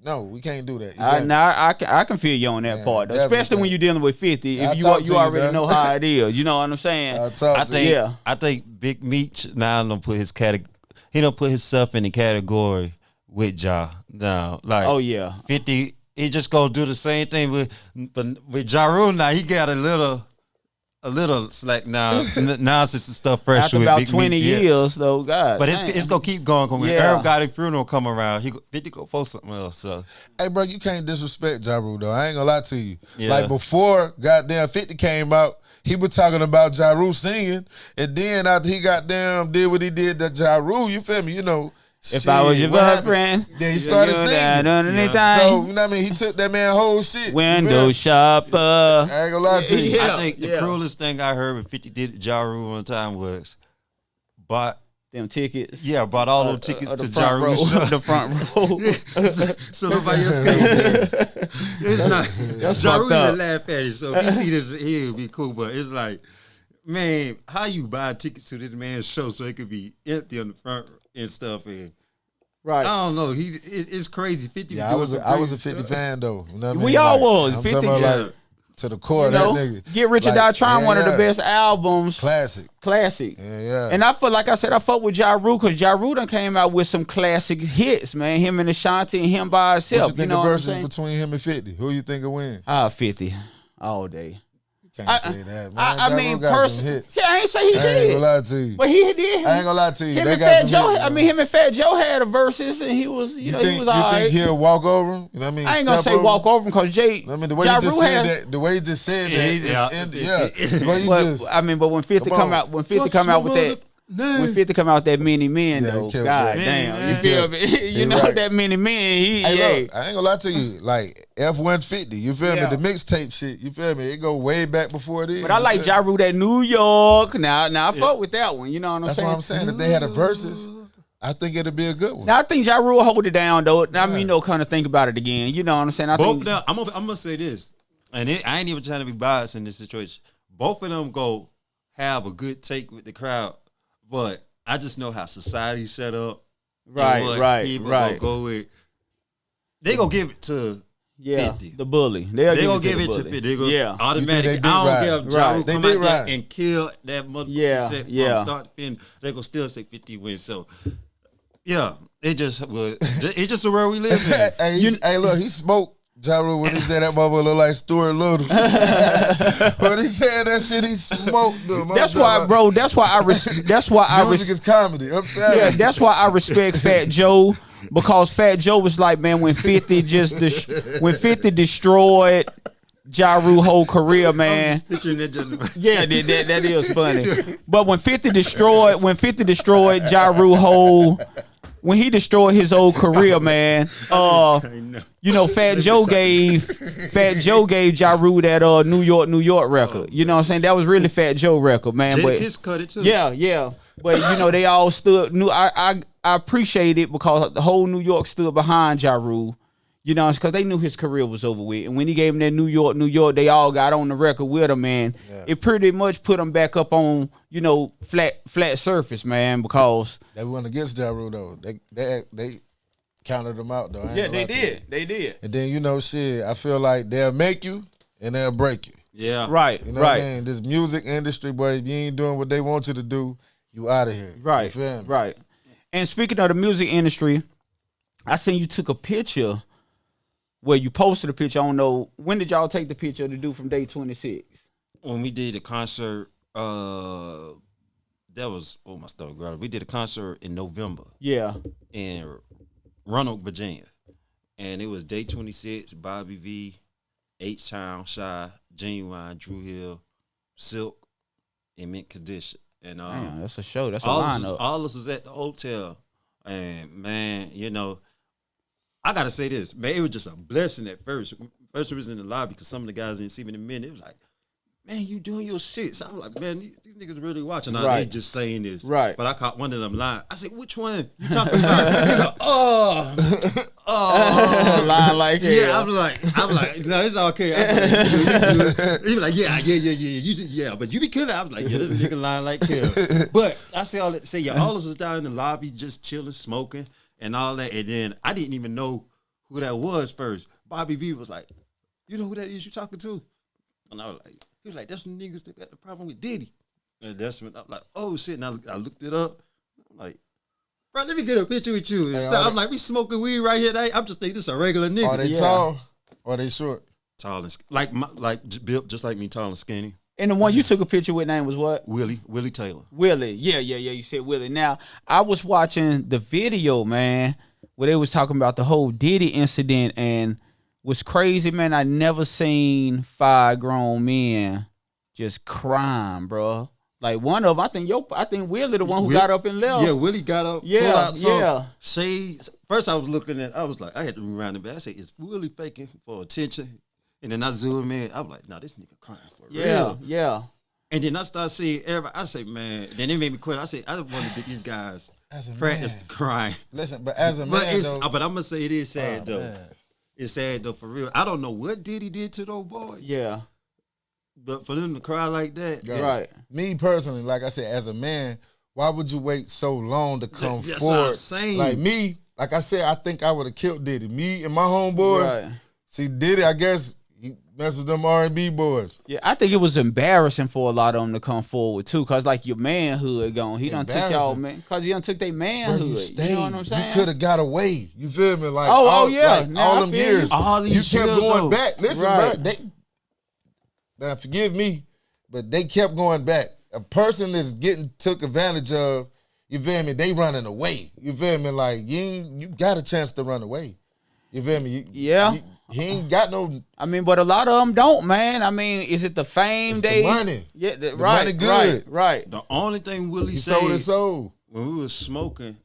No, we can't do that. You feel me? Now I can feel you on that Yeah, part, though. definitely Especially when can. you're dealing with 50. I'll If talk to you you, already dog. know how it is, you know what I'm saying? I'll talk I to think you. Yeah. I think Big Meech now don't put his category. He don't put himself in the category with Ja now. Like Oh yeah, 50, he just gonna do the same thing with Ja Rule now. He got a little slack now. Now since the stuff fresh after with about Big 20 Meech, yeah. years, though, God. But damn. it's gonna keep going. Cause when Yeah. Herb got a funeral come around, 50 go post something else. So Hey, bro, you can't disrespect Ja Rule, though. I ain't gonna lie to you. Yeah. Like, before goddamn 50 came out, he was talking about Ja Rule singing. And then after he goddamn did what he did to Ja Rule, you feel me? You know, If I was your what happened? boyfriend, Then he started singing. Anything. So, you know what I mean? He took that man whole shit. You Window feel me? shopper. I ain't gonna lie to you. Yeah. I think the cruelest thing I heard when 50 did Ja Rule one time was bought Them tickets. bought all those tickets to the Ja front Rule row. show. The front row. so nobody else can hear. It's not. That's Ja fucked Rule up. even laugh at it. So if he see this, he'll be cool. But it's like, man, how you buy tickets to this man's show so it could be empty on the front and stuff? And Right. I don't know. It's crazy. 50. Yeah, I was a 50 fan, though. You know what I mean? We all Like, was. I'm 50, talking about, yeah. like, to the core, You know, that nigga. Get Rich or Like, Die Trying, yeah, one of the yeah. best albums. Classic. Classic. Yeah. And I feel like I said, I fuck with Ja Rule because Ja Rule done came out with some classic hits, man. Him and Ashanti and him by What himself. you think know the what I'm verses saying? between him and 50? Who you think will win? 50 all day. Can't say that, man. I Ja mean, Rule got some hits. Yeah, I ain't say he I ain't did. gonna lie to you. But he did. I ain't gonna lie to you. Him They and got Fat some Joe. hits, I man. mean, him and Fat Joe had a verses, and he was, he was all you right. think he'll walk over him? You know what I mean? I ain't gonna Step say over walk him? over him because Jay. I mean, the way Ja you just Rule said has- that, the way you just said Yeah, that, he's- the way you But just. I mean, but when 50 Come come on. out, when 50 come out with that. When 50 come out with that many men, Yeah, though, he killed god that. damn, Man, you man. feel me? You He know right. that many men, he Hey, yeah. look, I ain't gonna lie to you. Like F-150, you feel Yeah. me? The mixtape shit, you feel me? It go way back before it is. But I like Ja Rule that New York. Now I fuck with that one. You know what I'm That's saying? what I'm saying. If they had a versus, I think it'd be a good one. Now I think Ja Rule hold it down though. I mean, kind of think about it again. You know what I'm saying? I Both think now, I'm gonna say this, and I ain't even trying to be biased in this situation. Both of them go have a good take with the crowd, but I just know how society's set up. and what right. People gonna go with. They gonna give it to Yeah, 50. the bully. They gonna give it to 50. They gonna Yeah. automatically. You think I they don't did care right. if Ja Rule Right. They come did out there right. and kill that motherfucker Yeah, set yeah. from start to finish. They gonna still say 50 wins. So, yeah, it just it's just the world we live in. Hey, look, he smoked Ja Rule when he said that motherfucker look like Stuart Little. When he said that shit, he smoked them. That's why, bro. That's why I Music is comedy. I'm telling Yeah, you. that's why I respect Fat Joe because Fat Joe was like, man, when 50 destroyed Ja Rule's whole career, man. Picturing that just- Yeah, that is funny. But when 50 destroyed Ja Rule's whole, when he destroyed his old career, man, you know, Fat Joe gave Ja Rule that New York record. You know what I'm saying? That was really Fat Joe record, man. Jada But Kiss cut it too. yeah. But you know, they all stood. I appreciate it because the whole New York stood behind Ja Rule. You know, it's because they knew his career was over with. And when he gave him that New York, they all got on the record with him, man. Yeah. It pretty much put him back up on, you know, flat surface, man, because They went against Ja Rule, though. They counted him out, though. yeah, they did. They did. And then, you know, shit, I feel like they'll make you and they'll break you. Yeah. Right, You know right. what I mean? This music industry, boy, if you ain't doing what they want you to do, you out of here. Right, You feel me? right. And speaking of the music industry, I seen you took a picture where you posted a picture. I don't know, when did y'all take the picture to do from day 26? When we did a concert, that was my stomach growling. We did a concert in November Yeah. in Roanoke, Virginia, and it was day 26. Bobby V, H-Town, Shy, Genuine, Drew Hill, Silk, and Mint Condition. And Damn, that's a show. That's a all lineup. of us was at the hotel, and man, you know, I gotta say this, man, it was just a blessing at first. First, it was in the lobby because some of the guys didn't see me in a minute. It was like, man, you doing your shit. So I'm like, man, these niggas really watching. Now Right. they just saying this. Right. But I caught one of them lying. I said, which one you talking about? He's like, oh. Lying like Yeah, hell. I'm like, no, it's okay. He was like, yeah, but you be killing. I was like, yeah, this nigga lying like hell. But I say all that to say, yeah, all of us was down in the lobby just chilling, smoking, and all that. And then I didn't even know who that was first. Bobby V was like, you know who that is you talking to? And I was like, he was like, that's the niggas that got the problem with Diddy. And that's when I'm like, oh shit. And I looked it up. I'm like, bro, let me get a picture with you. And I'm like, we smoking weed right here. I'm just thinking this a regular nigga. Are they tall? Or they short? Tall and built just like me, tall and skinny. And the one you took a picture with name was what? Willie Taylor. Willie. Yeah. You said Willie. Now, I was watching the video, man, where they was talking about the whole Diddy incident, and what's crazy, man, I never seen 5 grown men just crying, bro. Like one of them, I think Willie the one who got up and left. Yeah, Willie got up. Yeah, pulled out some yeah. shades. First, I was looking at. I was like, I had to run around the back. I said, "Is Willie faking for attention?" And then I zoomed in. I was like, "No, this nigga crying for real." Yeah. And then I started seeing everybody. I said, "Man." Then it made me quit. I said, "I just wanted to these guys practice crying." Listen, but as a man, but I'm gonna say it is sad though. Man. It's sad though for real. I don't know what Diddy did to those boys. Yeah. But for them to cry like that, Right. Me personally, like I said, as a man, why would you wait so long to come That's forward? what I'm saying. Like me, like I said, I think I would have killed Diddy. Me and my homeboys. Right. See, Diddy, I guess he messed with them R&B boys. Yeah, I think it was embarrassing for a lot of them to come forward too, cause like your manhood gone. He done took y'all man, cause he done took their manhood. Bro, You know what I'm saying? You could have got away. You feel me? Like yeah. like, Now, all I them feel years. you. All these you kept years, going though. back. Listen, Right. bro, now forgive me, but they kept going back. A person that's getting took advantage of, you feel me? They running away. You feel me? Like you got a chance to run away. You feel me? He ain't got no. I mean, but a lot of them don't, man. I mean, is it the fame It's they? the money. Yeah, The right, money good. right. The only thing Willie He said sold his soul. when we was smoking,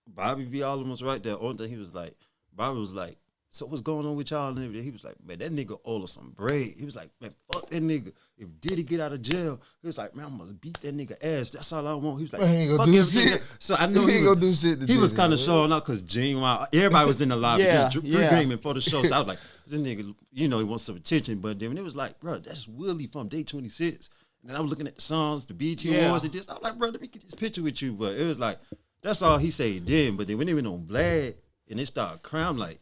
Bobby V all of them was right there. Only thing he was like, Bobby was like, so what's going on with y'all and everything? He was like, man, that nigga owe us some bread. He was like, man, fuck that nigga. If Diddy get out of jail, he was like, man, I'm gonna beat that nigga ass. That's all I want. He was like, Man, he ain't gonna fuck do everything. shit. So I know He ain't gonna do shit to He was Diddy, kind of man. showing up because Gene, everybody was in the lobby Yeah, just yeah. pre-gaming for the show. So I was like, this nigga, you know, he wants some attention. But then when it was like, bro, that's Willie from Day 26. And then I was looking at the songs, the BET Awards, and this. I was like, bro, let me get this picture with you. But it was like, that's all he said then. But then when they went on Vlad and they started crying, I'm like,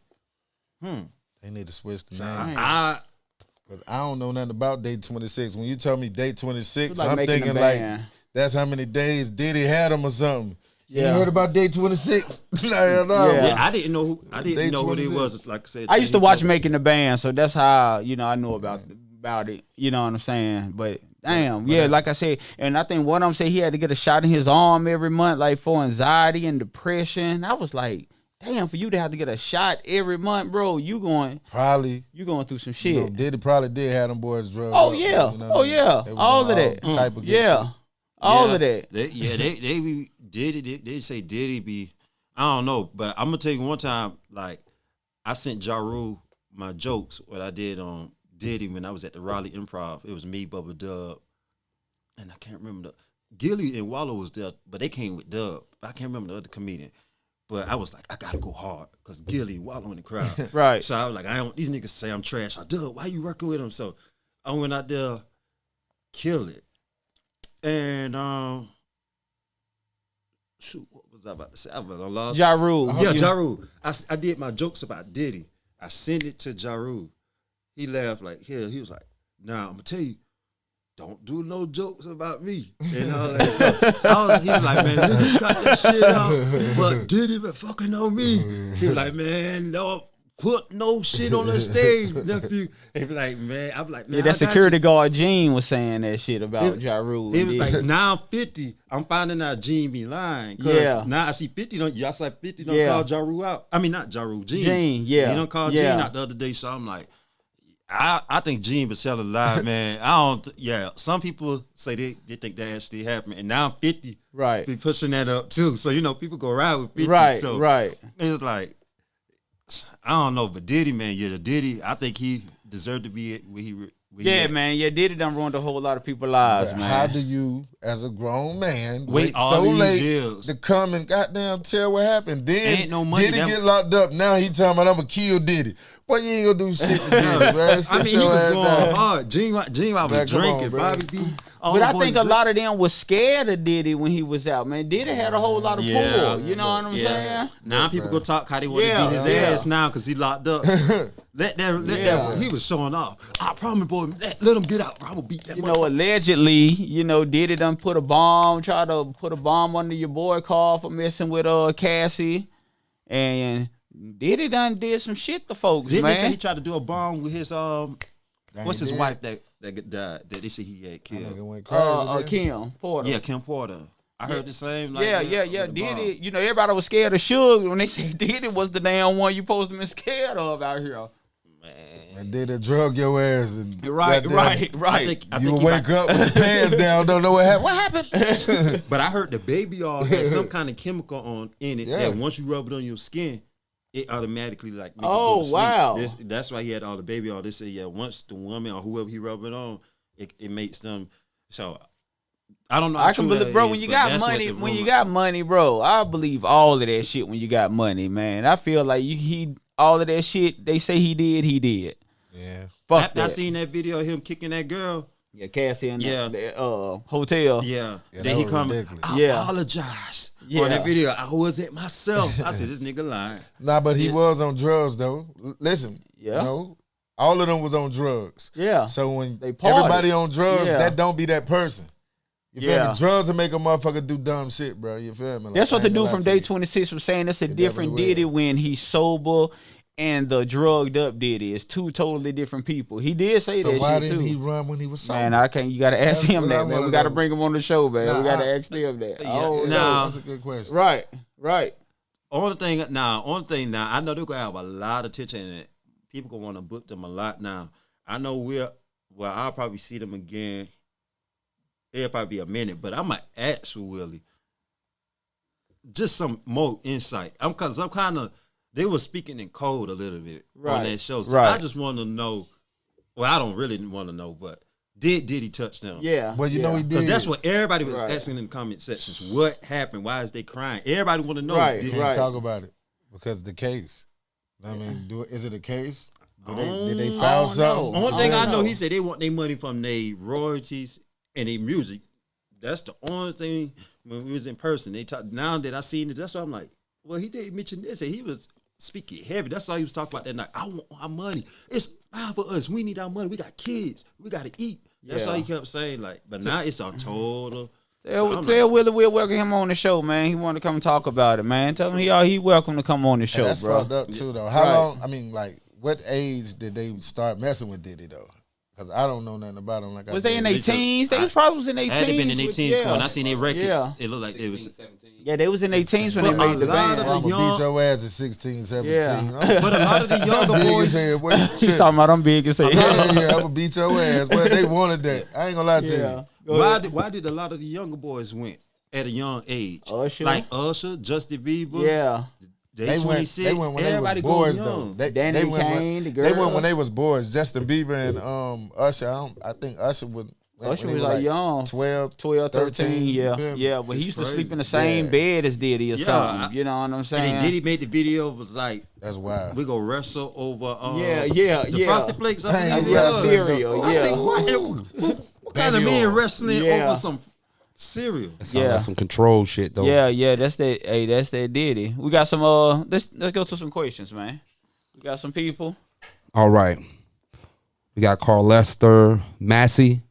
They need to switch the name. I Cause I don't know nothing about Day 26. When you tell me Day 26, It's like I'm making a thinking like band. that's how many days Diddy had him or something. Yeah. You heard about Day 26? No. Yeah. yeah, I didn't know who Day who they 26. was. It's like I said, I used to he watch told- Making the Band, so that's how I knew about it. You know what I'm saying? But damn, yeah, like I said, and I think one of them said he had to get a shot in his arm every month, like for anxiety and depression. I was like, damn, for you to have to get a shot every month, bro, you going through some shit. You know, Diddy probably did have them boys drugged Oh, up, yeah. you know Oh, what I mean? yeah. They was All on of that. Type of good Yeah, shit. all of that. They say Diddy be, I don't know, but I'm gonna tell you one time, like I sent Ja Rule my jokes, what I did on Diddy when I was at the Raleigh Improv. It was me, Bubba Dub, and I can't remember Gilly and Wallow was there, but they came with Dub. I can't remember the other comedian. But I was like, I gotta go hard because Gilly and Wallow in the crowd. Right. So I was like, these niggas say I'm trash. Dub, why you working with them? So I went out there, kill it. And shoot, what was I about to say? I was lost. Ja Rule. Yeah, Ja Rule. I did my jokes about Diddy. I sent it to Ja Rule. He laughed like hell. He was like, nah, I'm gonna tell you, don't do no jokes about me. And all that stuff. He was like, man, niggas got that shit out, but Diddy been fucking on me. He was like, man, no, put no shit on the stage, nephew. He was like, man, I'm like, man, Yeah, that I got security you. guard Gene was saying that shit about Ja Rule. He was Yeah. like, now I'm 50. I'm finding out Gene be lying. Cause Yeah. now I see 50. I saw 50 don't Yeah. call Ja Rule out. I mean, not Ja Rule, Gene. Gene, yeah. He don't call Yeah. Gene out the other day. So I'm like, I think Gene was telling a lie, man. I don't. Yeah, some people say they think that actually happened, and now I'm 50. Right. Be pushing that up too. So people go ride with 50. Right, so right. It's like, I don't know, but Diddy, man, Diddy. I think he deserved to be Yeah, man. Yeah, Diddy done ruined a whole lot of people's lives, But man. how do you, as a grown man, Wait wait all so these late years. to come and goddamn tell what happened? Then Ain't no money Diddy that- get locked up. Now he talking about I'm gonna kill Diddy. Boy, you ain't gonna do shit to Diddy, man. I mean, he was going hard. Gene was Man, come drinking. on, bro. Bobby B. all But the I boys think a drink. lot of them was scared of Diddy when he was out, man. Diddy had a whole lot of pull. You know what I'm saying? Now people go talk how they want Yeah, to beat his yeah. ass now because he locked up. let that. He was showing off. I promise, boy. Let him get out. I'm gonna beat that. You know, allegedly, Diddy done put a bomb, try to put a bomb under your boy car for messing with Cassie, and Diddy done did some shit to folks, Didn't they say he man. tried to do a bomb with his what's his did. wife that died? That they say he had Nigga killed. went crazy, man. Kim Porter. Yeah, Kim Porter. I heard the same. Like, Yeah. with the bomb. Diddy, everybody was scared of Suge when they said Diddy was the damn one you supposed to be scared of out here. And did it drug your ass and Right. I you think will he wake up with your pants down, don't know what happened. What happened? But I heard the baby oil had some kind of chemical in it Yeah. that once you rub it on your skin, it automatically like make Oh, you go to sleep. wow. That's why he had all the baby oil. They say once the woman or whoever he rub it on, it makes them. So I don't know. How I can true believe, that bro. is, When you but got that's what money, the when you rumor- got money, bro, I believe all of that shit. When you got money, man, I feel like he all of that shit they say he did. Yeah. Fuck I that. seen that video of him kicking that girl. Yeah, Cassie in Yeah. the hotel. Yeah, Yeah, then that he was come. ridiculous. I Yeah. apologize Yeah. on that video. I was it myself. I said this nigga lying. Nah, but he Yeah. was on drugs though. Listen, Yeah. all of them was on drugs. Yeah. So when They partied. everybody on drugs, Yeah. that don't be that person. You feel Yeah. me? Drugs will make a motherfucker do dumb shit, bro. You feel me? Like, That's what I the ain't gonna dude from lie to Day you. 26 was saying. It's a It different definitely Diddy will. when he's sober and the drugged up Diddy. It's two totally different people. He did say So that why shit didn't too. he run when he was sober? Man, I can't. You gotta ask That's him what I that, man. wanna We gotta know. bring him on the show, man. Nah, we gotta ask him that. Yeah, Oh, nah. That's a good question. right. Only thing now, I know they're gonna have a lot of attention and people gonna want to book them a lot now. I know I'll probably see them again. It'll probably be a minute, but I'm gonna ask Willie just some more insight. I'm kind of they were speaking in code a little bit on Right, that show, so right. I just want to know. Well, I don't really want to know, but did he touch them? Yeah. Well, you know he did. Because that's what everybody was Right. asking in the comment sections. What happened? Why is they crying? Everybody want to know. Right, He Did- can't right. talk about it because the case. I mean, is it a case? Did they I file don't know. something? Only thing I know, know. he said they want their money from their royalties and their music. That's the only thing. When we was in person, they talk. Now that I seen it, that's why I'm like, well, he did mention this, and he was speaking heavy. That's all he was talking about that night. I want our money. It's fine for us. We need our money. We got kids. We got to eat. That's Yeah. all he kept saying. Like, but now it's a total. Tell Willie we'll welcome him on the show, man. He wanted to come and talk about it, man. Tell him he welcome to come on the show, And that's bro. fucked up too, though. How Right. long? I mean, like, what age did they start messing with Diddy though? Because I don't know nothing about him. Like, Was I they said, in their teens? They probably was in their teens. Had they been in their with- teens yeah. when I seen their records, Yeah. it looked like it was. 17. Yeah, they was in their teens when But they made a the lot band. of I'm the gonna young- beat your ass at 16, 17. Yeah. But a lot of the younger Big as boys, hell, boy. You She's tripping. talking about I'm big as hell. Yeah, I'm gonna beat your ass. Well, they wanted that. I ain't gonna lie to Yeah. you. Go ahead. why did a lot of the younger boys went at a young age? Usher. Like Usher, Justin Bieber. Yeah. They 26. They went when Everybody they was boys go though. young. Danny they went Kane, the They girl. went when they was boys. Justin Bieber and Usher. I think Usher was. Usher when was they were like young. 12, 12, 13, you yeah. feel me? Yeah, but he It's used to crazy. sleep in the same Yeah. bed as Diddy or Yeah, something. You know what I'm And saying? then Diddy made the video was like, That's wild. we go wrestle over Yeah, the Frosted Flakes. I Hey, believe it yeah, was. cereal, I yeah. said, what kind of Baby men oil. wrestling Yeah. over some cereal? That sound Yeah. like some control shit though. Yeah, that's that. Hey, that's that Diddy. We got some. Let's go to some questions, man. We got some people. All right. We got Carl Lester, Massey.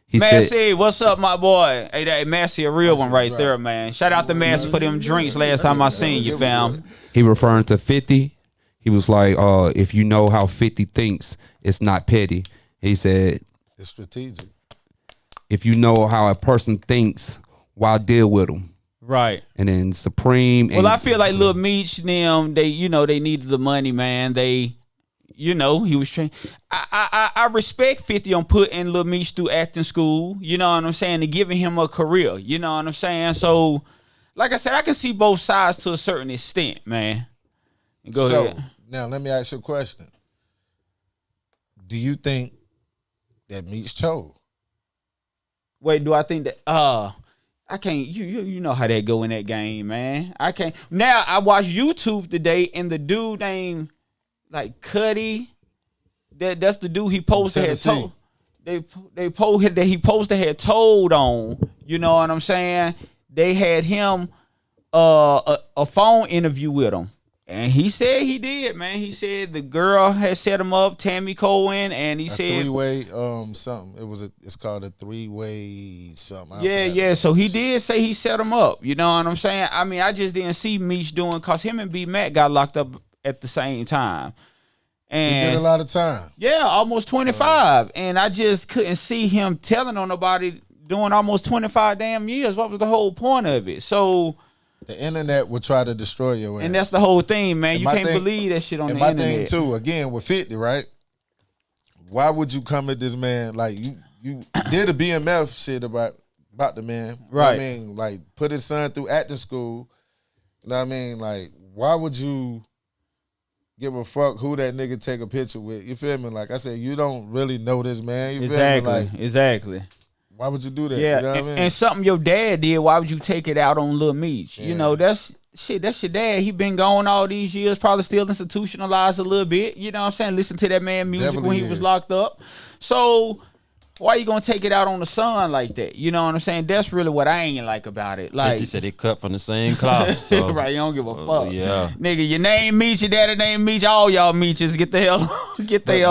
He Massey, said, what's up, my boy? Hey, that Massey, a real one right right. there, man. Shout out to Massey for them drinks last time I seen you, fam. he referring to 50. He was like, if you know how 50 thinks, it's not petty. He said, It's strategic. if you know how a person thinks, why deal with them? Right. And then Supreme. Well, and, I feel like Lil Meech, them, they needed the money, man. They, he was trained. I respect 50 on putting Lil Meech through acting school. You know what I'm saying? And giving him a career. You know what I'm saying? So, like I said, I can see both sides to a certain extent, man. Go ahead. Now let me ask you a question. Do you think that Meech chose. Wait, do I think that? I can't. You know how that go in that game, man. I can't. Now I watched YouTube today, and the dude named like Cuddy. That's the dude he posted had told. They posted that he posted had told on. You know what I'm saying? They had him a phone interview with him. And he said he did, man. He said the girl had set him up, Tammy Cohen, and he said three-way something. It's called a three-way something. Yeah. So he did say he set him up. You know what I'm saying? I mean, I just didn't see Meech doing because him and B Mac got locked up at the same time. And he did a lot of time. Yeah, almost 25. And I just couldn't see him telling on nobody doing almost 25 damn years. What was the whole point of it? So the internet will try to destroy your ass. And that's the whole thing, man. And you can't believe that shit on the internet. And my thing, too, again, with 50, right? Why would you come at this man? Like, you did a BMF shit about the man. Right. You know what I mean? Like, put his son through acting school. You know what I mean? Like, why would you give a fuck who that nigga take a picture with? You feel me? Like I said, you don't really know this man. You feel me? Like, exactly. Why would you do that? Yeah, you know what I mean? And something your dad did, why would you take it out on Lil Meech? Yeah. You know, that's your dad. He been gone all these years, probably still institutionalized a little bit. You know what I'm saying? Listen to that man music Definitely when he was locked up. So why you gonna take it out on the son like that? You know what I'm saying? That's really what I ain't like about it. Like, they said they cut from the same cloth. So. Right, you don't give a fuck. Yeah. Nigga, your name Meech, your daddy name Meech, all y'all Meeches, get the hell on.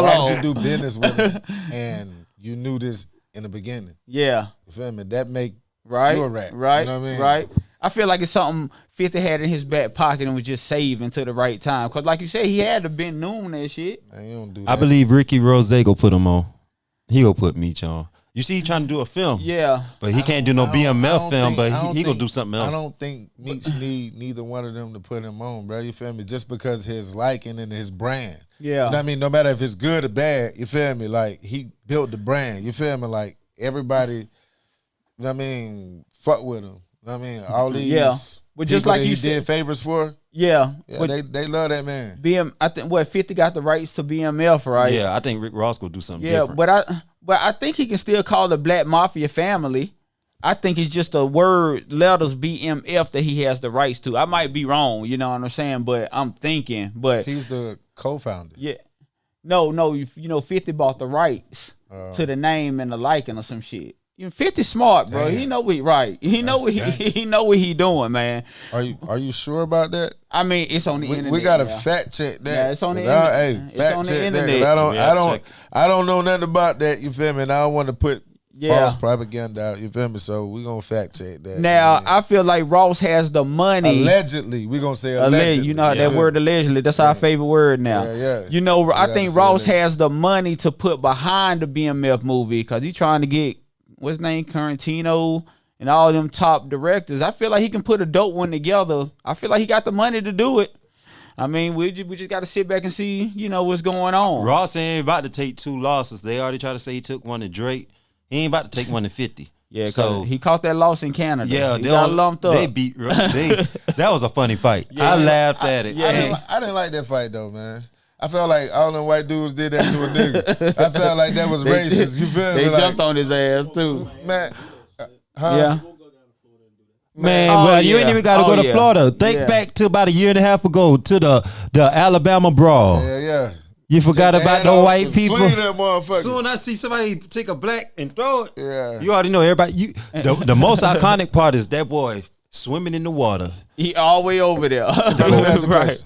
Why would you do business with him and you knew this in the beginning? Yeah. You feel me? That make you a rat. Right. You know what I mean? Right. I feel like it's something 50 had in his back pocket and was just saving to the right time. Cause like you said, he had to been noon that shit. Man, you don't do that. I believe Ricky Rose go put him on. He go put Meech on. You see, he trying to do a film. Yeah. But he can't do no BMF film, but he gonna do something else. I don't think Meech need neither one of them to put him on, bro. You feel me? Just because his liking and his brand. Yeah. You know what I mean? No matter if it's good or bad, you feel me? Like, he built the brand. You feel me? Like, everybody, you know what I mean, fuck with him. You know what I mean? All these but just like that you he said, did favors for. Yeah. They love that man. I think 50 got the rights to BMF, right? Yeah, I think Rick Ross gonna do something different. But I think he can still call the Black Mafia family. I think it's just a word, letters BMF that he has the rights to. I might be wrong, you know what I'm saying? But I'm thinking, he's the co-founder. Yeah. No, you know, 50 bought the rights to the name and the liking or some shit. 50 smart, bro. Damn. He know what he right. He know what he doing, man. Are you sure about that? I mean, it's on the internet. We gotta fact check that. Yeah, it's on the internet. Hey, fact on the check internet. that. I don't know nothing about that. You feel me? And I don't want to put false propaganda out. You feel me? So we gonna fact check that. Now I feel like Ross has the money. Allegedly, we gonna say allegedly. You know that word allegedly. That's our favorite word now. Yeah. You know, I think Ross has the money to put behind the BMF movie because he's trying to get what's his name, Tarantino, and all them top directors. I feel like he can put a dope one together. I feel like he got the money to do it. I mean, we just got to sit back and see, you know, what's going on. Ross ain't about to take 2 losses. They already tried to say he took one to Drake. He ain't about to take one to 50. Yeah, so he caught that loss in Canada. Yeah, he got lumped up. They beat. That was a funny fight. Yeah, I laughed at it. I didn't like that fight though, man. I felt like all them white dudes did that to a nigga. I felt like that was racist. You feel me? They jumped on his ass too. Man, yeah. Man, you ain't even got to go to Florida. Think back to about a year and a half ago to the Alabama brawl. Yeah. You forgot about the white people. Soon I see somebody take a black and throw it. Yeah. You already know everybody. The most iconic part is that boy swimming in the water. He all the way over there. Right.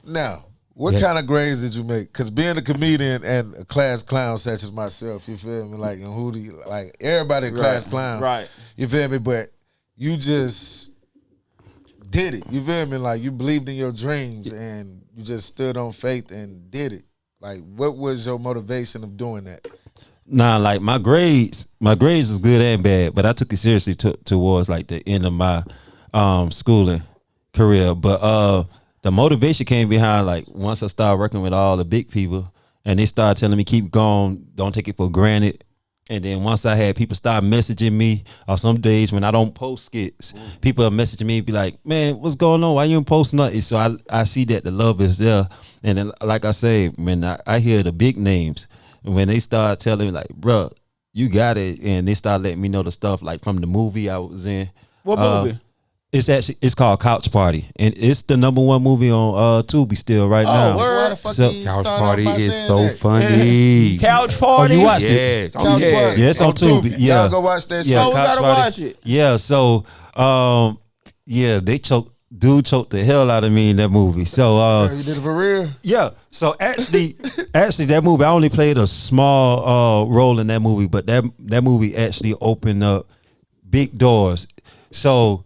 Now, what kind of grades did you make? Because being a comedian and a class clown such as myself, you feel me? Like, and Hootie, like everybody a class clown. Right. You feel me? But you just did it. You feel me? Like, you believed in your dreams and you just stood on faith and did it. Like, what was your motivation of doing that? Nah, like my grades was good and bad, but I took it seriously towards like the end of my schooling career. But the motivation came behind like once I started working with all the big people and they started telling me keep going, don't take it for granted. And then once I had people start messaging me, or some days when I don't post skits, people are messaging me, be like, man, what's going on? Why you don't post nothing? So I see that the love is there. And then, like I say, man, I hear the big names. when they start telling me like, bruh, you got it, and they start letting me know the stuff like from the movie I was in. What movie? It's called Couch Party, and it's the #1 movie on Tubi still right now. word. Why the fuck So- you Couch start Party off by is saying so that? funny. Couch Party. Oh, you watched it? Yeah. Couch yeah. Party. Yeah, it's on Tubi. Yeah. Y'all go watch that Yeah, Oh, shit. we Couch gotta Party. watch it. Yeah, so they choked the hell out of me in that movie. So You did it for real? yeah, so actually that movie, I only played a small role in that movie, but that movie actually opened up big doors. So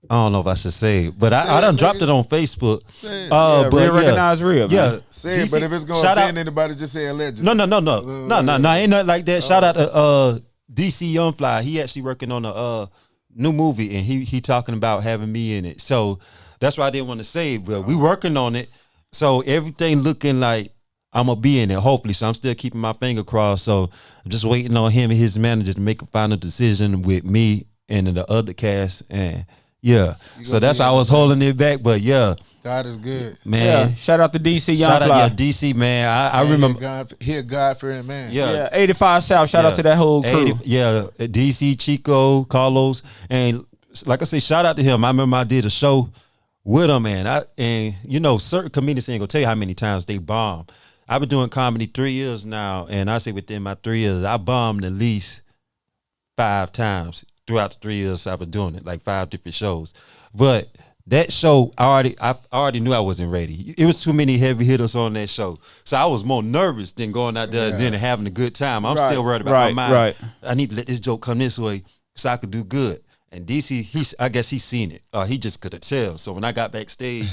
I don't know if I should say it, but I done dropped it on Facebook. Say it. But Real recognize real, man. Yeah, Say it, but if it's going to shout out- offend anybody, just say allegedly. No, ain't nothing like that. Shout out to DC Youngfly. He actually working on a new movie, and he talking about having me in it. So that's why I didn't want to say it, but we working on it. So everything looking like I'm gonna be in it, hopefully. So I'm still keeping my finger crossed. So I'm just waiting on him and his manager to make a final decision with me and the other cast. And yeah, so that's why I was holding it back. But yeah, God is good. man. Yeah. Shout out to DC Young Shout out, Fly. yeah, DC, man. I remember. He a God-fearing man. Yeah, 85 South. Shout out to that whole crew. DC, Chico, Carlos, and like I say, shout out to him. I remember I did a show with him, and you know, certain comedians ain't gonna tell you how many times they bomb. I've been doing comedy 3 years now, and I say within my 3 years, I bombed at least 5 times throughout the 3 years I've been doing it, like 5 different shows. But that show, I already knew I wasn't ready. It was too many heavy hitters on that show, so I was more nervous than going out there and having a good time. I'm still worried about my mind. Right. I need to let this joke come this way so I could do good. And DC, I guess he's seen it. He just couldn't tell. So when I got backstage,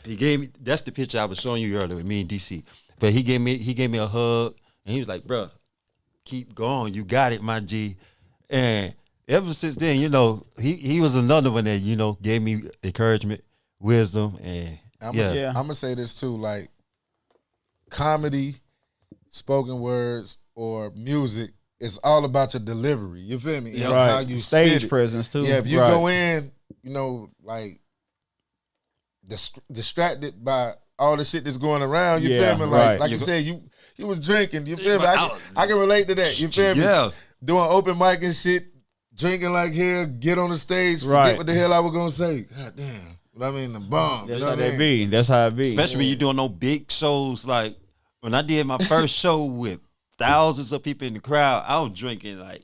he gave me. That's the picture I was showing you earlier with me and DC. But he gave me a hug, and he was like, "Bro, keep going. You got it, my G." And ever since then, you know, he was another one that, you know, gave me encouragement, wisdom, and I'm yeah. gonna say this too, like comedy, spoken words, or music, it's all about your delivery. You feel me? And Right. how you Stage spit it. presence too. Yeah, if you Right. go in, you know, like distracted by all the shit that's going around, you Yeah, feel me? right. Like you said, you was drinking, you feel me? I can relate to that. You feel me? Yeah. Doing open mic and shit, drinking like hell, get on the stage, forget Right. what the hell I was gonna say. God damn. I mean, the bomb. That's you know how what I they mean? be. That's how it be. Especially when you're doing no big shows. Like when I did my first show with thousands of people in the crowd, I was drinking like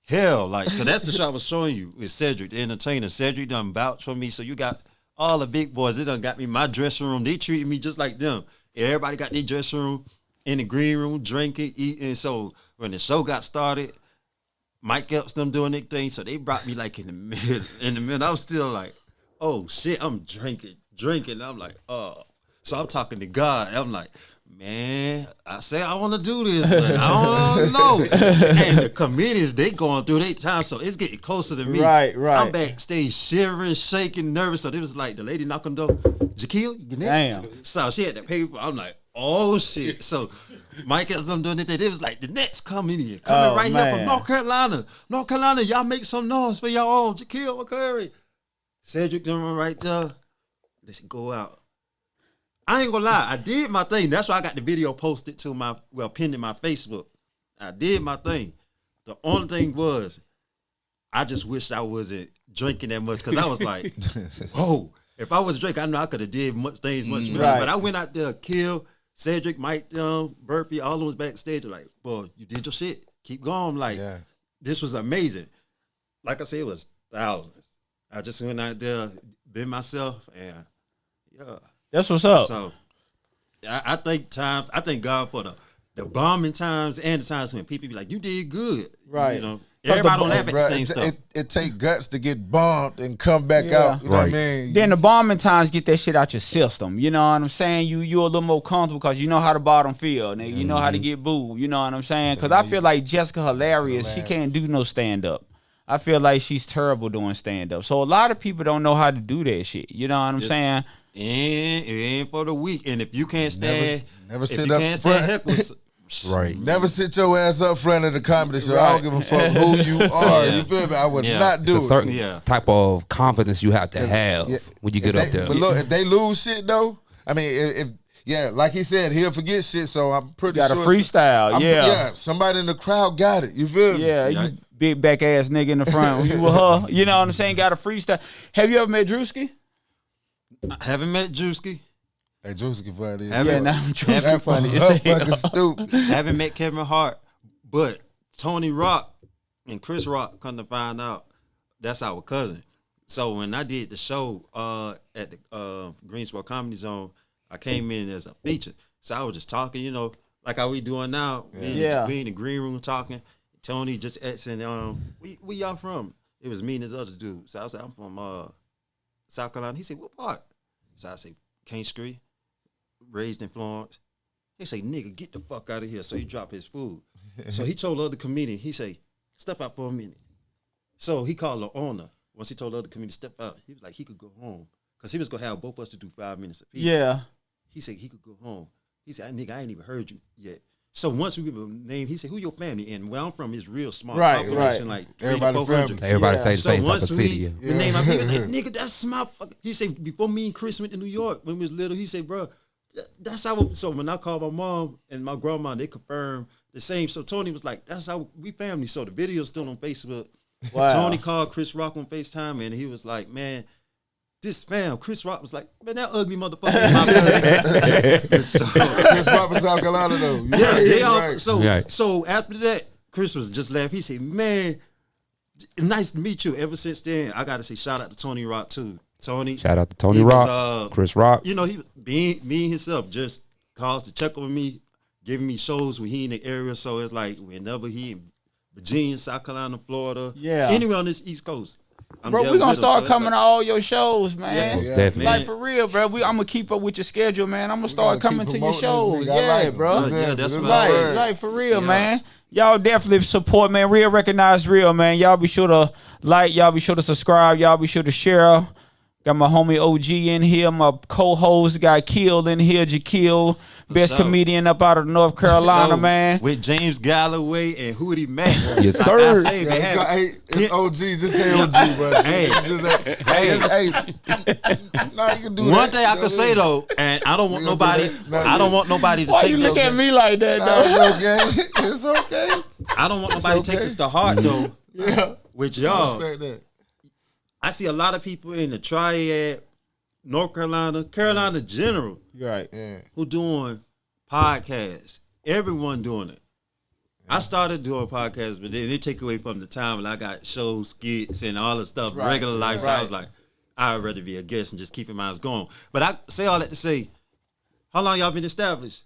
hell. Like, cause that's the show I was showing you with Cedric, the entertainer. Cedric done vouch for me. So you got all the big boys. They done got me my dressing room. They treated me just like them. Everybody got their dressing room in the green room, drinking, eating. So when the show got started, Mike Epps them doing their thing. So they brought me like in the middle. In the middle, I was still like, oh shit, I'm drinking. I'm like, oh. So I'm talking to God. I'm like, man, I say I want to do this, but I don't know. And the comedians, they going through their time, so it's getting closer to me. Right. I'm backstage shivering, shaking, nervous. So it was like the lady knocking the door. Jakeel, you next? Damn. So she had the paper. I'm like, oh shit. So Mike has them doing it. It was like the next comedian coming right here from North Carolina. North Carolina, y'all make some noise for y'all own Jakeel McClary. Cedric them right there. Let's go out. I ain't gonna lie, I did my thing. That's why I got the video posted to pinned in my Facebook. I did my thing. The only thing was, I just wish I wasn't drinking that much, because I was like, whoa. If I was drinking, I know I could have did things much better. Right. But I went out there, Kill, Cedric, Mike, Burfy, all of them was backstage. Like, boy, you did your shit. Keep going. Like, This was amazing. Like I said, it was thousands. I just went out there, been myself, and yeah. That's what's up. So I thank God for the bombing times and the times when people be like, you did good. Right. You know, everybody don't laugh at the same stuff. It take guts to get bombed and come back out. You know what I mean? Then the bombing times get that shit out your system. You know what I'm saying? You're a little more comfortable because you know how the bottom feel. Nigga. You know how to get booed. You know what I'm saying? Because I feel like Jessica Hilarious, she can't do no stand-up. I feel like she's terrible doing stand-up. So a lot of people don't know how to do that shit. You know what I'm saying? And it ain't for the weak. And if you can't stand, never if sit you up can't front. stand heckles, Right. Never sit your ass up front of the comedy show. I don't give a fuck who you are. You feel me? I would not do It's a certain it. type of confidence you have to have when you get If up there. But look, if they lose shit though, I mean, if like he said, he'll forget shit. So I'm pretty got sure a freestyle. yeah, somebody in the crowd got it. You feel me? Yeah, you big back ass nigga in the front. You with her. You know what I'm saying? Got a freestyle. Have you ever met Drewski? I haven't met Drewski. Hey, Drewski funny. Yeah, now Drewski funny. Fucking stupid. Haven't met Kevin Hart, but Tony Rock and Chris Rock, come to find out, that's our cousin. So when I did the show at the Greensboro Comedy Zone, I came in as a feature. So I was just talking, you know, like how we doing now. We in the green room talking. Tony just asking, where y'all from? It was me and this other dude. So I was like, I'm from South Carolina. He said, what part? So I said, King Street, raised in Florence. He say, nigga, get the fuck out of here. So he dropped his food. So he told the other comedian, he say, step out for a minute. So he called the owner. Once he told the other comedian to step out, he was like, he could go home. Because he was going to have both of us to do 5 minutes apiece. Yeah. He said he could go home. He said, nigga, I ain't even heard you yet. So once we give a name, he said, who your family? And where I'm from is real small population, like 300 to 400. Everybody say the So same type once of we, city. the name, I was like, nigga, that's my fucking. He said, before me and Chris went to New York when we was little, he said, bro, that's how. So when I called my mom and my grandma, they confirmed the same. So Tony was like, that's how we family. So the video's still on Facebook. Wow. Tony called Chris Rock on FaceTime and he was like, man, this fam, Chris Rock was like, man, that ugly motherfucker in my bed. So, Chris Rock from South Carolina though. Yeah, they all. Right. So after that, Chris was just laughed. He said, man, nice to meet you. Ever since then, I got to say shout out to Tony Rock too. Tony. Shout out to Tony Rock, Chris Rock. You know, he being me himself just calls to check on me, giving me shows when he in the area. So it's like whenever he in Virginia, South Carolina, Florida, anywhere on this East Coast. Bro, we're gonna start coming to all your shows, man. Yeah, definitely. Like for real, bro. I'm gonna keep up with your schedule, man. I'm gonna start coming to your shows. I Yeah, like bro. Yeah, that's what I said. Like for real, man. Y'all definitely support, man. Real recognize real, man. Y'all be sure to like, y'all be sure to subscribe, y'all be sure to share. Got my homie OG in here, my co-host got killed in here, Jakeel, best comedian up out of North Carolina, man. With James Galloway and Hootie Mac. Yes, sir. It's OG, just say OG, bro. Hey, Nah, you can do one thing I can say though, and I don't want nobody. I don't want nobody to Why take you this. look at me like that, Nah, though? it's okay. It's okay. I don't want nobody to take this to heart though. Yeah. With I y'all, respect that. I see a lot of people in the Triad, North Carolina, Carolina general, Right. Yeah. who doing podcasts. Everyone doing it. I started doing podcasts, but then they take away from the time when I got shows, skits, and all the stuff, regular life. So I was like, I'd rather be a guest and just keep mine going. But I say all that to say, how long y'all been established?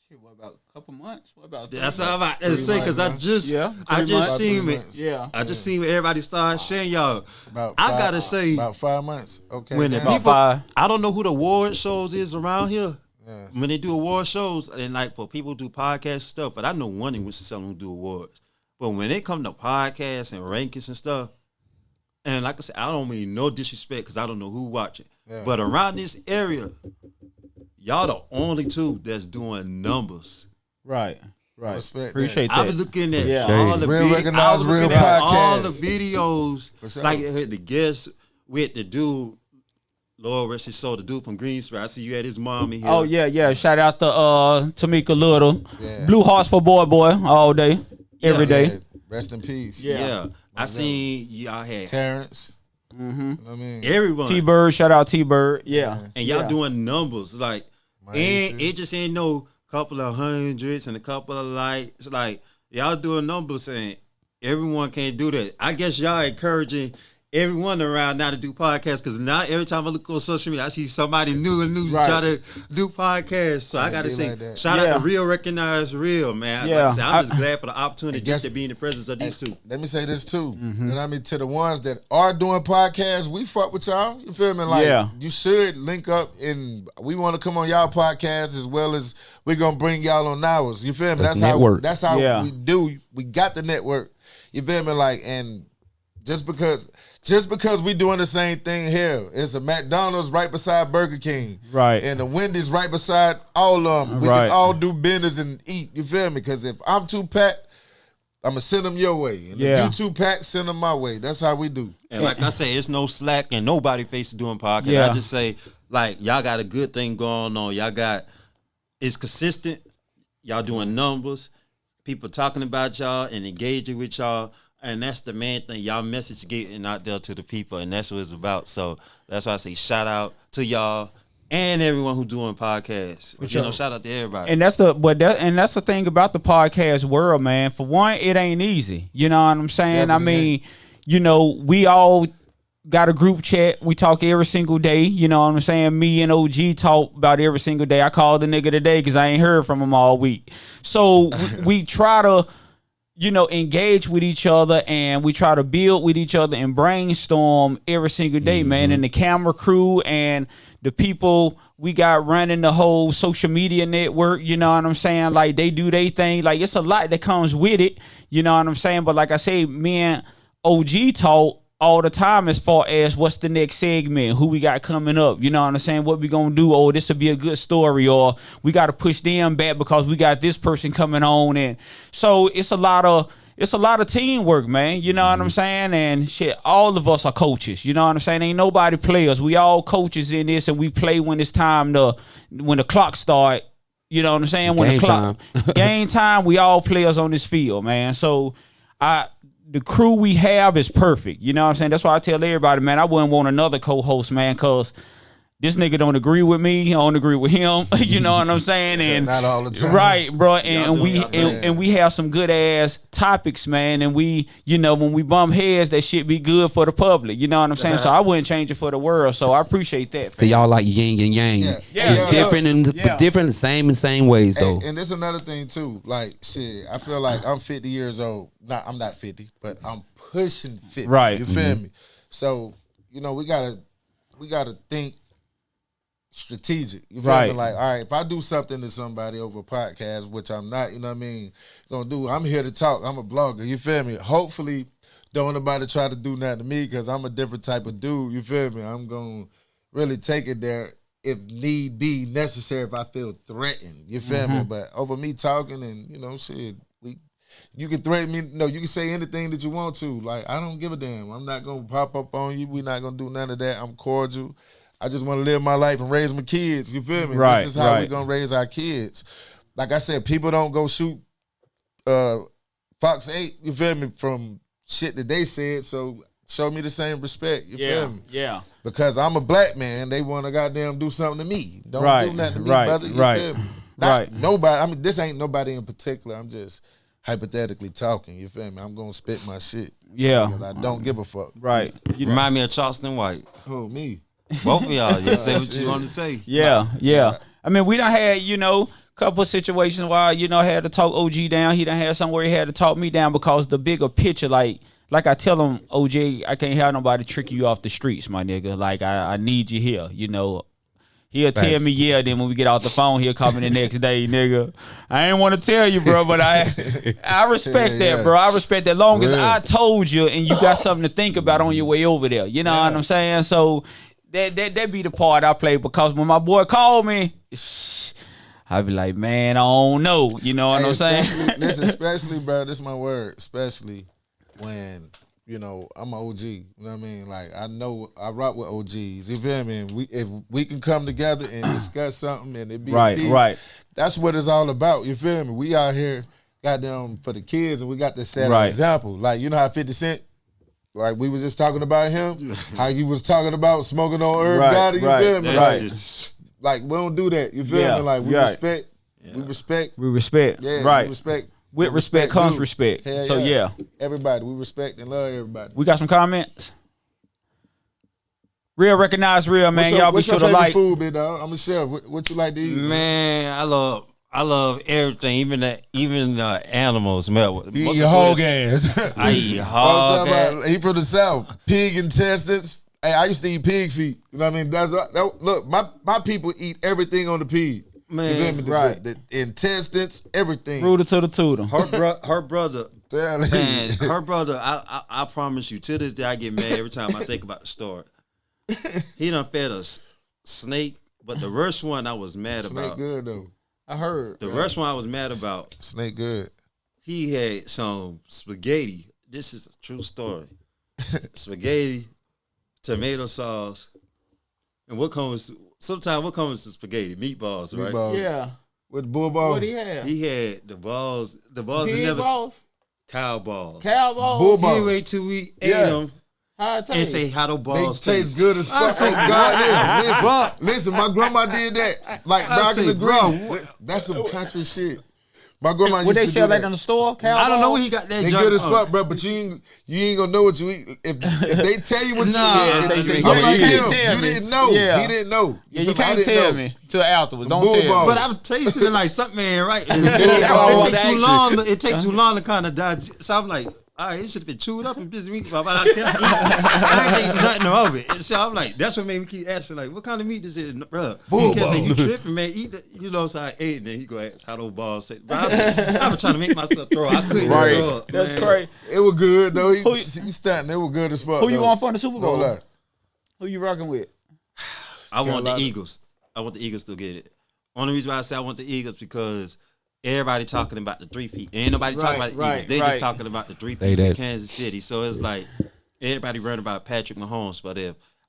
Shit, what about a couple months? What about That's all I'm about to say because I just seen it. Yeah. I just seen what everybody started sharing y'all. I gotta say, about 5 months. Okay. when the now. people, five. I don't know who the award shows is around here. Yeah. When they do award shows, and like for people who do podcast stuff, but I know one in Winston-Salem who do awards. But when they come to podcasts and rankings and stuff, and like I said, I don't mean no disrespect because I don't know who watching. Yeah. But around this area, y'all the only two that's doing numbers. Right. Respect Appreciate I that. was looking at Yeah. all the Real recognized I was looking real at all the podcasts. videos. For sure. Like the guest with the dude, Lord rest his soul, the dude from Greensboro. I see you had his mom in here. Oh yeah. Shout out to Tamika Little. Yeah. Blue Hearts for boy all day, every day. Yeah. Rest in peace. Yeah. I seen y'all had Terrence. Mm-hmm. You know what I mean? everyone. T-Bird, shout out T-Bird. Yeah. And y'all Yeah. doing numbers. Like, My and issue. it just ain't no couple of hundreds and a couple of likes. Like, y'all doing numbers and everyone can't do that. I guess y'all encouraging everyone around now to do podcasts because now every time I look on social media, I see somebody new Right. try to do podcasts. So I got to be say, like that. shout out Yeah. to Real Recognize Real, man. Yeah. Like I said, I'm just glad for the opportunity And just guess- to be in the presence of these two. Let me say this too. Mm-hmm. You know what I mean? To the ones that are doing podcasts, we fuck with y'all. You feel me? Like, Yeah. you should link up and we want to come on y'all podcast as well as we're going to bring y'all on ours. You feel me? Let's network. That's how Yeah. we do. We got the network. You feel me? Like, and just because we doing the same thing here, it's a McDonald's right beside Burger King. Right. And the Wendy's right beside all of them. We Right. can all do business and eat. You feel me? Because if I'm too packed, I'm going to send them your way. And Yeah. if you too packed, send them my way. That's how we do. And like I say, it's no slack and nobody face doing podcasts. Yeah. I just say, like y'all got a good thing going on. Y'all got it's consistent. Y'all doing numbers. People talking about y'all and engaging with y'all. And that's the main thing. Y'all message getting out there to the people, and that's what it's about. So that's why I say shout out to y'all and everyone who doing podcasts. Shout out to everybody. And that's the thing about the podcast world, man. For one, it ain't easy. You know what I'm saying? Yeah, I mean, we all got a group chat. We talk every single day. You know what I'm saying? Me and OG talk about every single day. I called the nigga today because I ain't heard from him all week. So we try to, engage with each other, and we try to build with each other and brainstorm every single day, man. And the camera crew and the people we got running the whole social media network, you know what I'm saying? Like, they do their thing. Like, it's a lot that comes with it, you know what I'm saying? But like I say, me and OG talk all the time as far as what's the next segment, who we got coming up, you know what I'm saying, what we gonna do, oh, this will be a good story, or we got to push them back because we got this person coming on. And so it's a lot of teamwork, man, you know what I'm saying? And shit, all of us are coaches, you know what I'm saying? Ain't nobody players. We all coaches in this, and we play when it's time when the clock start, you know what I'm saying? When game time, we all players on this field, man. So the crew we have is perfect. You know what I'm saying? That's why I tell everybody, man, I wouldn't want another co-host, man, because this nigga don't agree with me. I don't agree with him. You know what I'm saying? And not all the time. Right, bro. And we have some good ass topics, man. And we, when we bump heads, that shit be good for the public. You know what I'm saying? So I wouldn't change it for the world. So I appreciate that. So y'all like yin and yang. It's different but different, the same ways though. And there's another thing too. Like, shit, I feel like I'm 50 years old. I'm not 50, but I'm pushing 50. Right. You feel me? So, we gotta think strategic. You feel me? Like, all right, if I do something to somebody over a podcast, which I'm not, you know what I mean, I'm here to talk. I'm a blogger. You feel me? Hopefully, don't want nobody try to do nothing to me, because I'm a different type of dude. You feel me? I'm going to really take it there if need be necessary, if I feel threatened. You feel me? But over me talking and, shit, you can threaten me. No, you can say anything that you want to. Like, I don't give a damn. I'm not going to pop up on you. We're not going to do none of that. I'm cordial. I just want to live my life and raise my kids. You feel me? Right, this is how we're going to raise our kids. Like I said, people don't go shoot Fox 8, you feel me, from shit that they said. So show me the same respect. You feel me? Yeah. Because I'm a black man. They want to goddamn do something to me. Don't do nothing to me, brother. You feel me? Not nobody. I mean, this ain't nobody in particular. I'm just hypothetically talking. You feel me? I'm going to spit my shit. Yeah. Because I don't give a fuck. Right. You remind me of Charleston White. Who, me? Both of y'all. You say what you want to say. Yeah. I mean, we done had, couple of situations where, I had to talk OG down. He done had somewhere he had to talk me down, because the bigger picture, like I tell him, OG, I can't have nobody trick you off the streets, my nigga. Like, I need you here, He'll tell me, then when we get off the phone, he'll call me the next day, nigga. I ain't want to tell you, bro, but I respect that, bro. I respect that. Long as I told you and you got something to think about on your way over there. You know what I'm saying? So that be the part I play, because when my boy called me, I be like, man, I don't know. You know what I'm saying? Listen, especially, bro, this is my word, especially when, I'm an OG. You know what I mean? Like, I know I rock with OGs. You feel me? And if we can come together and discuss something and it be a piece, right. That's what it's all about. You feel me? We out here, goddamn, for the kids, and we got to set an example. Like, you know how 50 Cent, like we was just talking about him, how he was talking about smoking on Herb Gotti, you feel me? Like, we don't do that. You feel me? Like, we respect. Yeah. We respect. Yeah, right. We respect. With respect comes respect. Hell so yeah. Everybody, we respect and love everybody. We got some comments. Real recognize real, man. Y'all be sure to like. What's your favorite food, big dog? I'm a chef. What you like to eat? Man, I love everything, even the animals. You eat hog ass. I eat hog ass. He from the South. Pig intestines. Hey, I used to eat pig feet. You know what I mean? Look, my people eat everything on the pig. Man, you feel me? The intestines, everything. Rooter to the tutor. Her brother. Man, her brother. I promise you, to this day, I get mad every time I think about the story. He done fed a snake, but the worst one I was mad about. Snake good though. I heard. The worst one I was mad about. Snake good. He had some spaghetti. This is a true story. Spaghetti, tomato sauce, and what comes Sometimes what comes to spaghetti? Meatballs, right? Meatballs. Yeah. With the bull balls. What he have? He had the balls. The balls Pig never balls? cow balls. Cow balls? Bull He balls. wait till we ate Yeah. them How it and taste? say how the They balls taste good as I fuck. say, Oh, God, listen, my grandma did that. Like I back in say, the bro, green. That's some country shit. My grandma used Would they to sell do that in the store? Cow I don't know balls? where he got that. They junk good as from. fuck, bro. But you ain't gonna know what you eat if they tell you what you Nah, eat. they I'm do. like Yeah, you can't him. tell You me. didn't know. Yeah. He didn't know. Yeah, you feel me? I can't didn't tell know. me till afterwards. Don't bull tell balls. me. But I'm tasting it like something ain't right. balls, It takes too actually. long. It takes too long to kind of digest. So I'm like, all right, it should have been chewed up and busy meat. But I can't eat. I ain't eating nothing of it. And so I'm like, that's what made me keep asking, like, what kind of meat is it, bro? He kept saying, you tripping, man. Eat it. You know, so I ate, and then he go ask how those balls say. But I was trying to make myself throw. I couldn't Right. throw up. That's man. crazy. It was good though. He Who you- stunting. It was good as fuck. Who you though. want for the Super Bowl? No lie. Who you rocking with? I want the Carolina. Eagles. I want the Eagles to get it. Only reason why I say I want the Eagles because everybody talking about the three-peat. Ain't nobody talking about the Eagles. They just talking about the three-peat in Kansas City. So it's like everybody running about Patrick Mahomes. But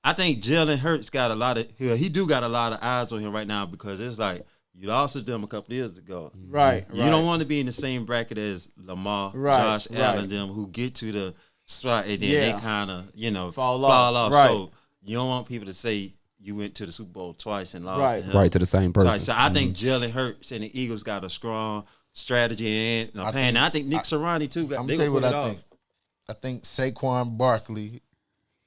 I think Jalen Hurts got a lot of he do got a lot of eyes on him right now because it's like you lost to them a couple years ago. Right. You don't want to be in the same bracket as Lamar, Right, Josh right. Allen, them who get to the spot and then Yeah. they kind of Fall off. Right. So you don't want people to say you went to the Super Bowl twice and lost Right. to him. Right to the same person. Twice. So I think Jalen Hurts and the Eagles got a strong strategy and a plan. And I think Nick Sirianni too. I'm They gonna tell you gonna what pull I it think. I think Saquon Barkley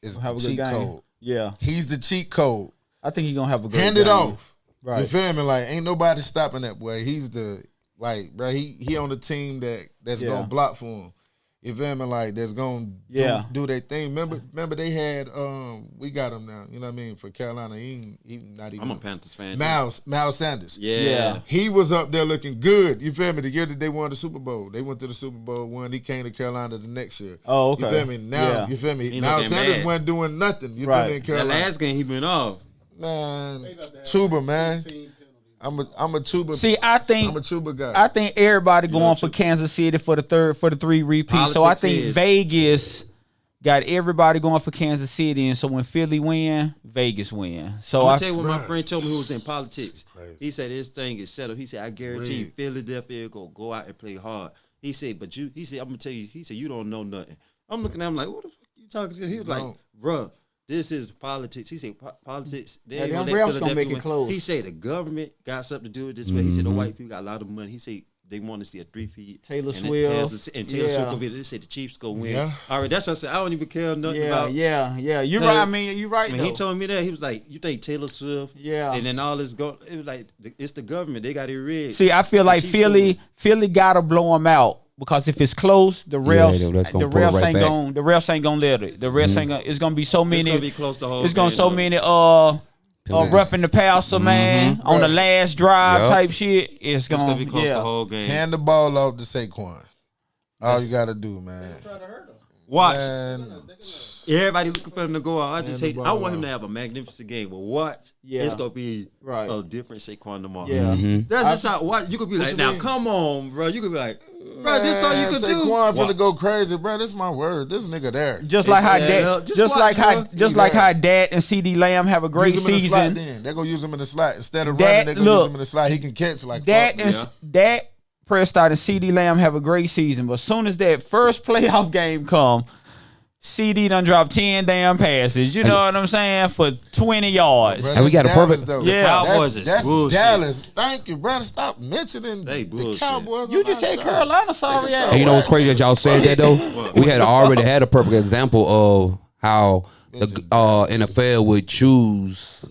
is Have the a good cheat game. code. Yeah. He's the cheat code. I think he's gonna have a good Hand it game. off. Right. You feel me? Like ain't nobody stopping that boy. He's the bro. He on the team that's Yeah. gonna block for him. You feel me? Like that's gonna do their thing. Remember they had we got him now. You know what I mean? For Carolina, he not even. I'm a Panthers fan. Miles Sanders. Yeah. He was up there looking good. You feel me? The year that they won the Super Bowl, they went to the Super Bowl. Won. He came to Carolina the next year. Oh, okay. You feel me? Now, Yeah. you feel me? He Miles looking Sanders mad. wasn't doing nothing. You Right. feel me? In That Carolina, last game he been off. man, Chuba, man. I'm a Chuba. See, I think I'm a Chuba guy. I think everybody going for Kansas City for the 3 repeats. So I Politics think is- Vegas got everybody going for Kansas City, and so when Philly win, Vegas win. So I'm I gonna tell you what my friend told me who was in politics. Crazy. He said this thing is settled. He said, I guarantee you, Philadelphia gonna go out and play hard. He said, but he said, I'm gonna tell you, he said, you don't know nothing. I'm looking at him like, what the fuck you talking to? He was like, No. bruh, this is politics. He said, politics. They Yeah, ain't them gonna let refs gonna make Philadelphia it win. close. He said the government got something to do with this way. He said the white people got a lot of money. He said they want to see a three-peat. Taylor and Swift. And Taylor Yeah. Swift gonna be. They said the Chiefs go win. Yeah. All right, that's what I said. I don't even care nothing yeah, about. yeah. You're Cause right. I mean, you're right. When though. he told me that, he was like, "You think Taylor Swift?" Yeah. And then all this go. It was like it's the government. They got it rigged. See, I feel The like Chiefs Philly gotta blow them out because if it's close, the refs, that's the gonna pull it refs right ain't back. going. The refs ain't gonna let it. The refs ain't gonna. It's gonna be so It's many. gonna be close the whole. It's gonna game, so though. many roughing the passer, man, on the last drive Yep. type shit. It's It's gonna gonna be close yeah. the whole game. Hand the ball off to Saquon. All you gotta do, man. Watch. Man, Everybody looking for him to go out. I just Hand hate. the I ball want him out. to have a magnificent game. But watch. Yeah. It's gonna be Right. a different Saquon tomorrow. Yeah. That's just how. What you could be like. you Now mean? come on, bro. You could be like, bro. This all you could do. Saquon finna Watch. go crazy, bro. This my word. This nigga there. Just They like how set up. Dat, Just just watch, like how, bro. just He like there. how Dat and CD Lamb have a great Use him in the slot season. then. They're gonna use him in the slot. Instead of That- running, they're gonna look, use him in the slot. He can catch like Dat fuck. and Dat Prescott and CD Lamb have a great season, but as soon as that first playoff game come, CD done dropped 10 damn passes. You know what I'm saying? For 20 yards. Bro, And we got that's a perfect- Dallas, though. Yeah. Cowboys is that's bullshit. Dallas. Thank you, brother. Stop mentioning They the bullshit. Cowboys. You on just our said show. Carolina, sorry Nigga, ass. so And you know what's crazy that y'all said that though? We had already had a perfect example of how the NFL would choose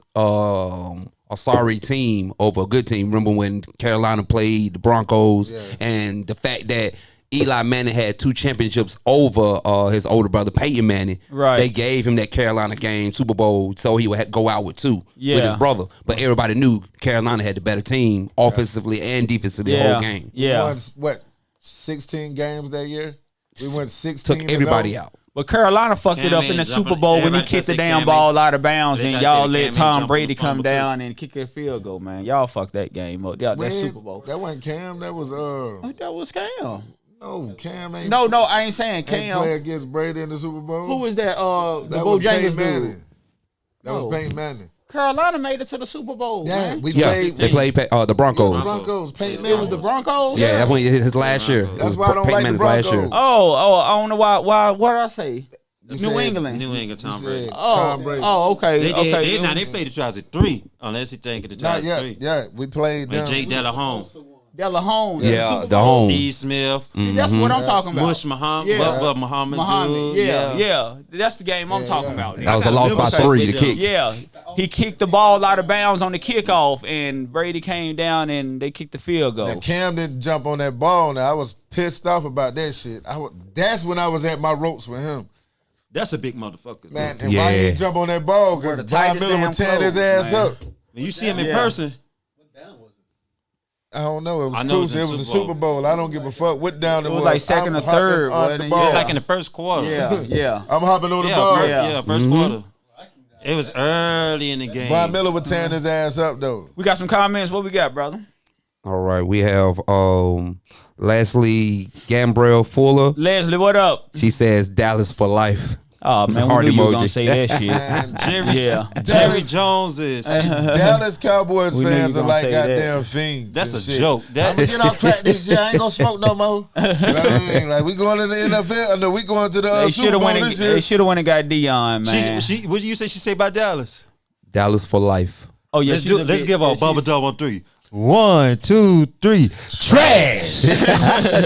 a sorry team over a good team. Remember when Carolina played the Broncos and the fact that Eli Manning had 2 championships over his older brother Peyton Manning. Right. They gave him that Carolina game, Super Bowl, so he would go out with 2 with Yeah. his brother. But everybody knew Carolina had the better team offensively and defensively the whole game. We Yeah. won, what, 16 games that year? We went 16 Took everybody and out. But Carolina fucked it Cam up in the ain't Super jumping. Bowl when he Everybody kicked the try to say damn Cam ball ain't- out of bounds, They and try to y'all say let Cam Tom ain't jumping Brady the come fumble, too. down and kick a field goal, man. Y'all fucked that game up. That Man, Super Bowl. That wasn't Cam. That was That was Cam. no Cam ain't No, I ain't saying ain't play Cam. against Brady in the Super Bowl. Who was that? The that was Bojangles Peyton Manning. dude. That No. was Peyton Manning. Carolina made it to the Super Bowl. Yeah, Man. we Yes, they played the Broncos. Broncos. Peyton It was Manning. the Broncos. Yeah, that's when his last year. It That's was why I don't Peyton like the Manning's last year. Broncos. Oh, I don't know why. What did I say? You New said- England. New England, Tom You Brady. said Oh, Tom Brady. okay, They okay. Now they played the Trials at 3, unless you think of the Not Trials at yet. 3. Yeah, we played them. And Jake Delahome, Delahome. Yeah, the home. Steve Smith, See, that's what I'm talking about. Mush Muhammad, Yeah. Bubba Muhammad, Muhammad. dude. Yeah. That's the game I'm talking about. That was a loss by Okay. 3 to kick. Yeah, he kicked the ball out of bounds on the kickoff, and Brady came down and they kicked the field goal. Now, Cam didn't jump on that ball. Now I was pissed off about that shit. That's when I was at my ropes with him, That's a big motherfucker. man. And why he Yeah. didn't jump on that ball? Because the Brian tightest Miller damn was tearing his clothes, ass man. up. When you see him in Yeah. person, I don't know. It was I know cool. it was It in was a Super Super Bowl. I don't give a fuck what down it was. was like second I'm or third, hopping on wasn't the it? ball. it's like in the first quarter. Yeah. I'm hopping on the Yeah, ball. Yeah. first quarter. It was early in the game. Brian Miller was tearing his ass up though. We got some comments. What we got, brother? All right, we have Leslie Gambrell Fuller. Leslie, what up? She says Dallas for life. Oh man, we Heart knew you were emoji. gonna say that shit. And Jerry Dallas- Jones is Dallas Cowboys We knew fans you are gonna like say that. goddamn fiends. that's and a shit. joke. I'm That gonna get off crack this year. I ain't gonna smoke no more. You know what I mean? Like we going to the NFL. No, we going to the They should Super have Bowl went. this year. They should have went and got Dion, man. she what did you say she say about Dallas? Dallas for life. Oh yeah, Let's give her a Bubba Dub on 3. 1, 2, 3. Trash. Straight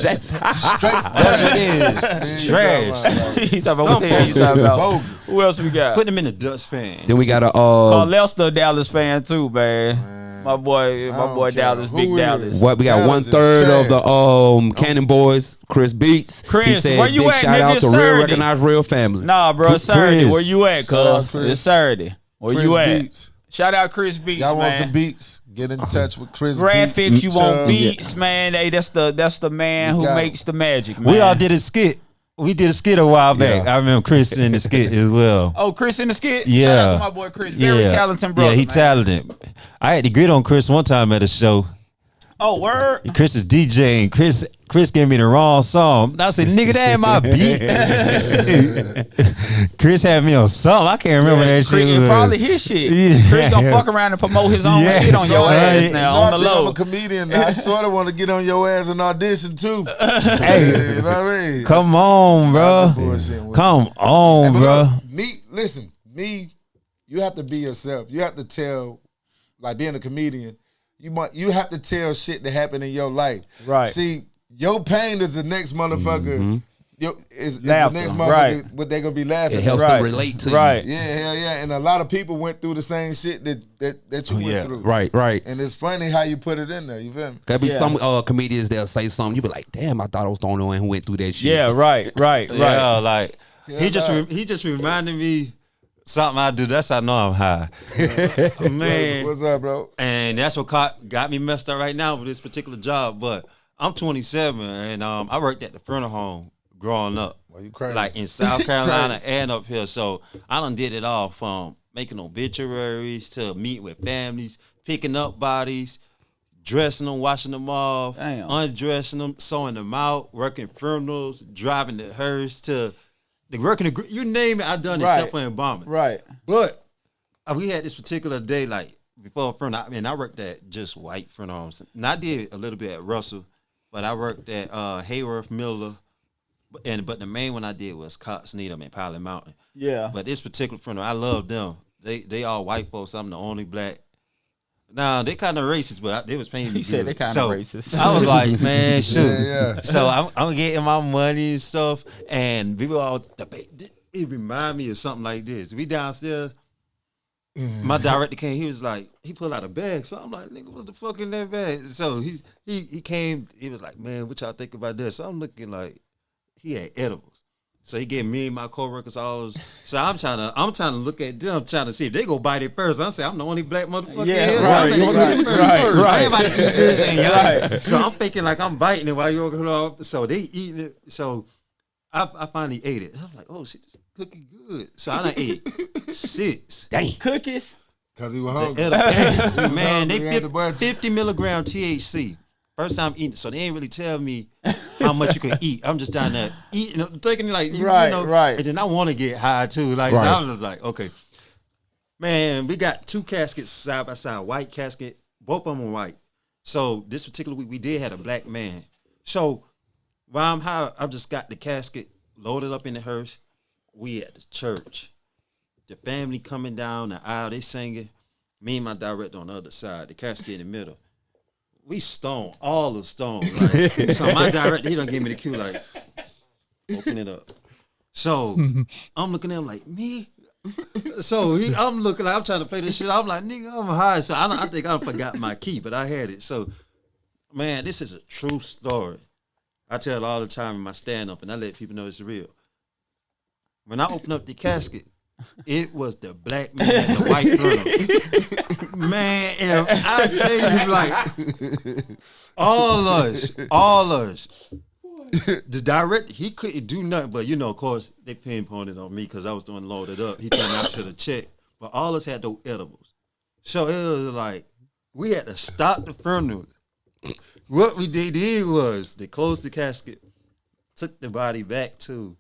That's what it is. Trash. He's talking about what the hell you talking about? bogus. Who else we got? Put them in the dustpan. Then we got a Lester, a Dallas fan too, man. My boy don't care. Dallas, Who big is? Dallas. what we got Dallas is 1/3 of trash. the Cannon Boys. Chris Beats. Chris, he said, where you big at, shout out nigga? to Real Saturday. Recognized Real Family. Nah, bro, it's Saturday. Chris. Where you at, Shout out, cuz? Chris. It's Saturday. Where Chris you at? Beats. Shout out Chris Beats, Y'all want man. some beats? Get in touch with Chris Graphics, Beats. you want Chubb. beats, man. Hey, that's the man who got 'em. makes the magic, man. We all did a skit. We did a skit a while back. Yeah. I remember Chris in the skit as well. Oh, Chris in the skit? Yeah. Shout out to my boy Chris. Very talented brother. Yeah, he man. talented. I had to grit on Chris one time at a show. Oh, word? Chris was DJing. Chris gave me the wrong song. I said, nigga, that ain't my beat. Chris had me on something. I can't remember that Chris, shit. it was. probably his shit. Yeah. Chris gonna fuck around and promote his own Yeah. shit on your ass Right. now, You know, on the I think I'm low. a comedian. I sort of want to get on your ass and audition too. Hey, You know what I mean? come on, Nah, bro. bullshit with Come on, Hey, but bro. look, me, you have to be yourself. You have to tell, like being a comedian, you have to tell shit that happened in your life. Right. See, your pain is the next motherfucker. Is the Laughter, next motherfucker right. what they gonna be laughing It at. helps Right. to relate to Right. you. Yeah, hell yeah. And a lot of people went through the same shit that you went yeah. through. Right. And it's funny how you put it in there. You feel me? There'll be Yeah. some comedians that'll say something. You be like, damn, I thought I was the only one who went through that shit. Yeah, right. Yeah, like Yeah, he just reminded me something I do. That's how I know I'm high. Man. What's up, bro? And that's what got me messed up right now with this particular job. But I'm 27 and I worked at the funeral home growing up. Well, you crazy. Like in South Carolina and up here. So I done did it all from making obituaries to meet with families, picking up bodies, dressing them, washing them off, Damn. undressing them, sewing them out, working funerals, driving the hearse to working the you name it, I done it Right. except for embalming. Right. But we had this particular day, like before a funeral. I mean, I worked at just white funeral homes. And I did a little bit at Russell, but I worked at Hayworth Miller. But the main one I did was Cox Needham and Pilot Mountain. Yeah. But this particular funeral, I love them. They all white folks. I'm the only black. Now they kind of racist, but they was paying me. He said they good. kinda So, racist. I was like, man, shoot. Yeah. So I'm getting my money and stuff, and people all it remind me of something like this. We downstairs. My director came. He was like, he pulled out a bag. So I'm like, nigga, what the fuck in that bag? So he came. He was like, man, what y'all think about this? So I'm looking like he had edibles. So he gave me and my coworkers all those. So I'm trying to look at them, trying to see if they go bite it first. I'm saying I'm the only black motherfucker. Yeah, here. right, I'm like, right, "Let me see right, first. right. Everybody eat this thing, y'all." Right. So I'm thinking like I'm biting it while you're off. So they eating it. So I finally ate it. I'm like, oh shit, this cookie good. So I done ate 6. Dang. Cookies. Because he was hungry. Man, they He had the budget. 50 milligram THC. First time eating, so they ain't really tell me how much you could eat. I'm just down there eating, thinking like, you Right, know, right. and then I want to get high too. Like, so Right. I was just like, okay. Man, we got 2 caskets side by side, white casket, both of them were white. So this particular week, we did have a black man. So while I'm high, I just got the casket loaded up in the hearse. We at the church. The family coming down the aisle, they singing. Me and my director on the other side, the casket in the middle. We stoned, all the stone. Like, so my director, he done give me the cue, like, open it up. So I'm looking at him like, me? So I'm looking like, I'm trying to play this shit. I'm like, nigga, I'm high. So I think I forgot my key, but I had it. So, man, this is a true story. I tell it all the time in my stand-up, and I let people know it's real. When I opened up the casket, it was the black man and the white funeral. Man, and I tell you, like, all us. The director, he couldn't do nothing, but of course, they pinpointed on me because I was doing loaded up. He told me I should have checked, but all us had those edibles. So it was like, we had to stop the funeral. What we did was, they closed the casket, took the body back to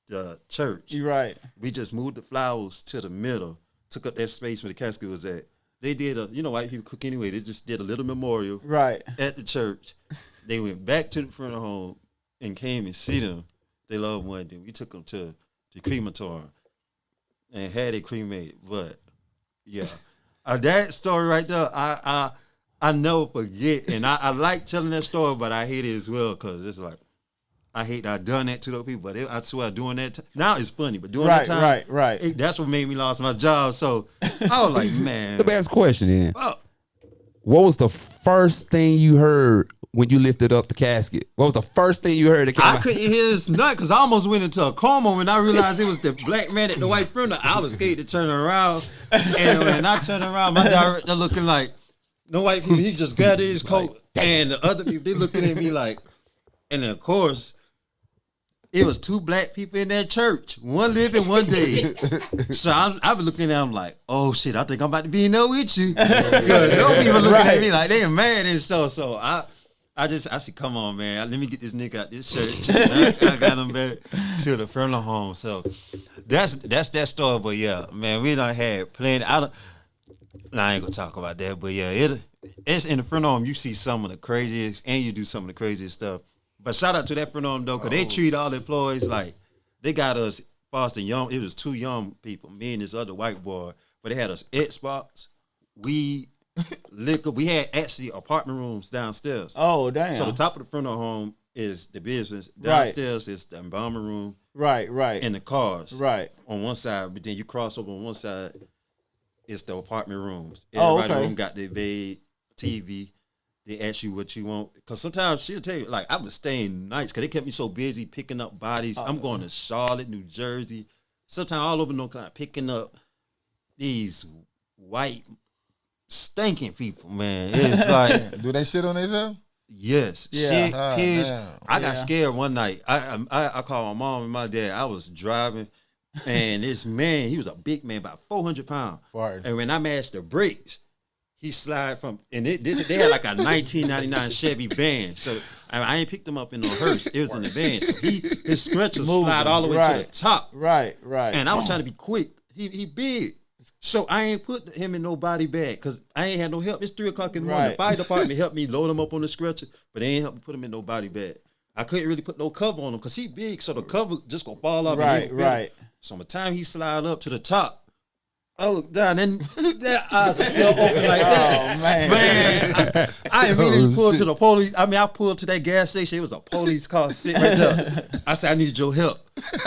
the church. You're right. We just moved the flowers to the middle, took up that space where the casket was at. They did white people cook anyway. They just did a little memorial at the church. They went back to the funeral home and came and see them. They loved one. Then we took them to the crematorium and had it cremated. But yeah, that story right there, I never forget. And I like telling that story, but I hate it as well because it's like, I hate that I done that to those people, but I swear doing that now it's funny, but doing that time, that's what made me lost my job. So I was like, man. Let me ask a question then. What was the first thing you heard when you lifted up the casket? What was the first thing you heard that came out? I couldn't hear his nut because I almost went into a coma when I realized it was the black man at the white funeral. I was scared to turn around, and when I turned around, my director looking like no white people. He just grabbed his coat, and the other people they looking at me like, and then of course. It was 2 black people in that church, one living, one dead. So I was looking at them like, oh shit, I think I'm about to be in there with you. Those people looking at me like they mad and stuff. So I said, come on, man, let me get this nigga out this church. I got him back to the funeral home. So that's that story. But yeah, man, we done had plenty. I ain't gonna talk about that. But yeah, it's in the funeral home. You see some of the craziest, and you do some of the craziest stuff. But shout out to that funeral home though, because they treat all the employees like they got us fostering young. It was 2 young people, me and this other white boy, but they had us Xbox, weed, liquor. We had actually apartment rooms downstairs. Oh, damn. So the top of the funeral home is the business. Downstairs is the embalming room. Right. And the cars. Right. On one side, but then you cross over on one side, it's the apartment rooms. Oh, Everybody okay. room got their bed, TV. They ask you what you want. Because sometimes she'll tell you, like, I was staying nights because they kept me so busy picking up bodies. I'm going to Charlotte, New Jersey. Sometimes all over North Carolina, picking up these white, stinking people, man. It's like... Do they shit on themselves? Yes. Yeah. Shit, piss. Damn. I got scared one night. I called my mom and my dad. I was driving, and this man, he was a big man, about 400 pounds. Farting. And when I mashed the brakes, he slide from, and they had like a 1999 Chevy van. So I ain't picked him up in no hearse. It was in the van. So his stretcher slide all the way to the top. Right. And I was trying to be quick. He big. So I ain't put him in no body bag because I ain't had no help. It's 3 o'clock in the morning. The fire department helped me load him up on the stretcher, but they ain't help me put him in no body bag. I couldn't really put no cover on him because he big, so the cover just gonna fall off. Right. So by the time he slide up to the top, I look down and their eyes are still open like that. Oh, man. Man, I immediately pulled to the police. I mean, I pulled to that gas station. It was a police car sitting right there. I said, I need your help.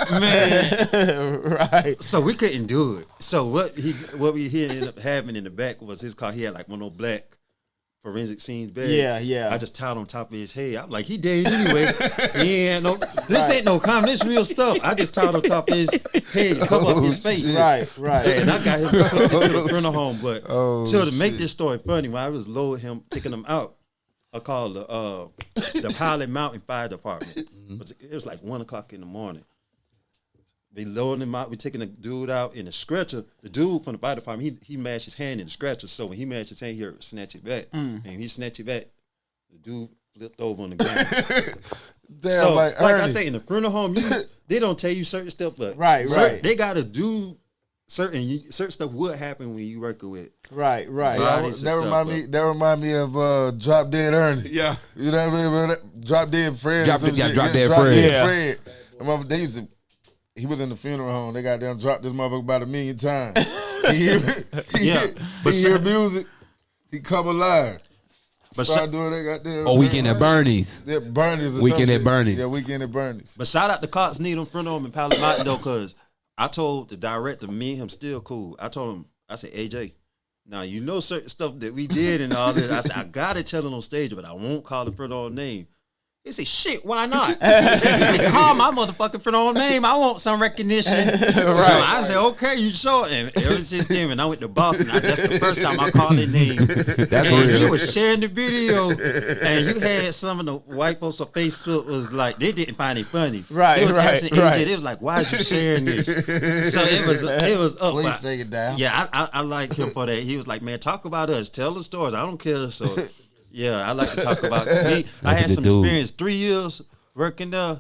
Man. Right. So we couldn't do it. So what we ended up having in the back was his car. He had like one of those black forensic scenes bags. Yeah. I just tied on top of his head. I'm like, he dead anyway. He ain't this ain't no comedy. This real stuff. I just tied on top of his head, cover up his face. Right. And I got him to the funeral home. But to make this story funny, when I was loading him, picking him out, I called the Pilot Mountain Fire Department. It was like 1 o'clock in the morning. We loading him out. We taking the dude out in the stretcher. The dude from the fire department, he mashed his hand in the stretcher. So when he mashed his hand, he snatch it back. And he snatched it back, the dude flipped over on the ground. Damn, so, like I say, in the funeral home, they don't tell you certain stuff, but Right. they got to do certain stuff would happen when you working with. Right. That remind me of Drop Dead Ernie. Yeah. You know what I mean? Drop Dead Fred. Drop Dead Fred. He was in the funeral home. They got them dropped this motherfucker about 1 million times. He hear music. He come alive. But start doing that goddamn. Weekend at Bernie's. Yeah, Bernie's. Weekend at Bernie's. Yeah, Weekend at Bernie's. But shout out to Cox Needham, front of him in Palo Alto though, cause I told the director, me and him still cool. I told him, I said, AJ, now you know certain stuff that we did and all this. I said, I gotta tell it on stage, but I won't call the front of name. He said, shit, why not? He said, call my motherfucking front on name. I want some recognition. Right. So I said, okay, you sure. And ever since then, when I went to Boston, that's the first time I called their name. That's real. He was sharing the video, and you had some of the white folks on Facebook was like, they didn't find it funny. Right, they was asking AJ, they right. was like, why is you sharing this? So it was up. Please take it down. Yeah, I like him for that. He was like, man, talk about us. Tell the stories. I don't care. So... yeah, I like to talk about me. I had some experience. 3 years working there.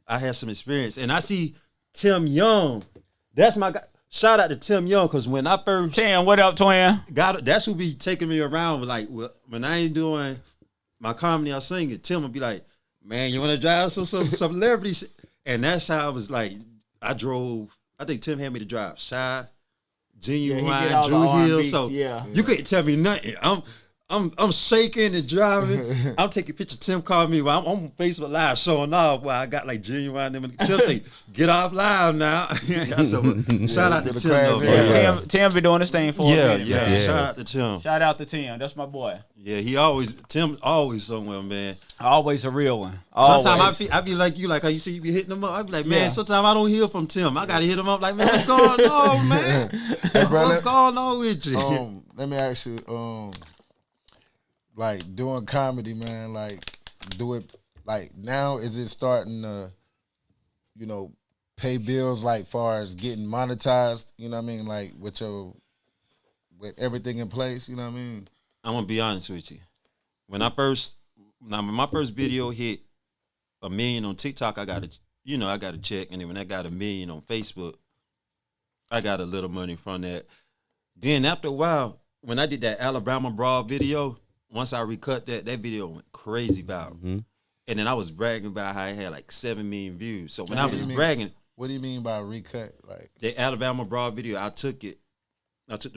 I had some experience. And I see Tim Young. That's my guy. Shout out to Tim Young, because when I first... Tim, what up, twin? That's who be taking me around. Like, when I ain't doing my comedy or singing, Tim would be like, man, you want to drive some celebrity shit? And that's how I was like, I drove... I think Tim had me to drive Shy, Genuine, Drew Hill. So you couldn't tell me nothing. I'm shaking and driving. I'm taking pictures. Tim called me while I'm on Facebook Live showing off while I got like Genuine. Tim say, get off live now. I said, well, shout out to Tim. Tim been doing this thing for a minute. Yeah. Shout out to Tim. Shout out to Tim. That's my boy. Yeah, Tim always somewhere, man. Always a real one. Sometimes I be like you, like how you see you be hitting him up. I be like, man, sometimes I don't hear from Tim. I gotta hit him up like, man, what's going on, man? Hey, bro, what's going on with you? Let me ask you, like doing comedy, man, like do it like now, is it starting to, pay bills like far as getting monetized, you know what I mean? Like with everything in place, you know what I mean? I'm gonna be honest with you. When my first video hit 1 million on TikTok, I got a check, and then when I got 1 million on Facebook, I got a little money from that. Then after a while, when I did that Alabama Brawl video, once I recut that video went crazy viral. Mm-hmm. And then I was bragging about how I had like 7 million views. So when I was bragging. What do you mean by recut? Like the Alabama Brawl video, I took the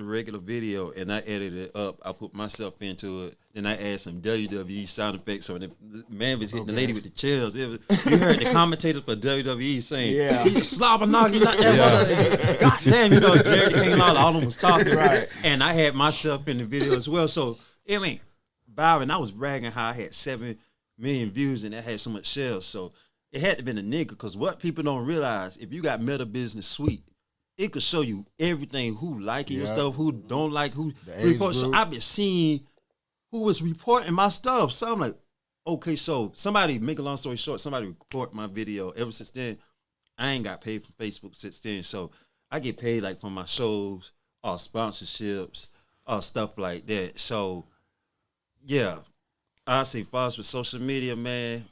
regular video and I edited it up. I put myself into it. Then I added some WWE sound effects. So when the man was hitting the lady with the chills, you heard the commentators for WWE saying, he's slobber knocking, not that God damn, Jerry King Lawler, all of them was talking. Right. And I had myself in the video as well. So, I mean, Byron, I was bragging how I had 7 million views and I had so much sales. So it had to be a nigga, because what people don't realize, if you got Meta Business Suite, it could show you everything, who liking your stuff, who don't like, who report. So I've been seeing who was reporting my stuff. So I'm like, okay, so somebody, make a long story short, somebody report my video. Ever since then, I ain't got paid from Facebook since then. So I get paid like from my shows or sponsorships or stuff like that. So yeah, I say fast with social media, man.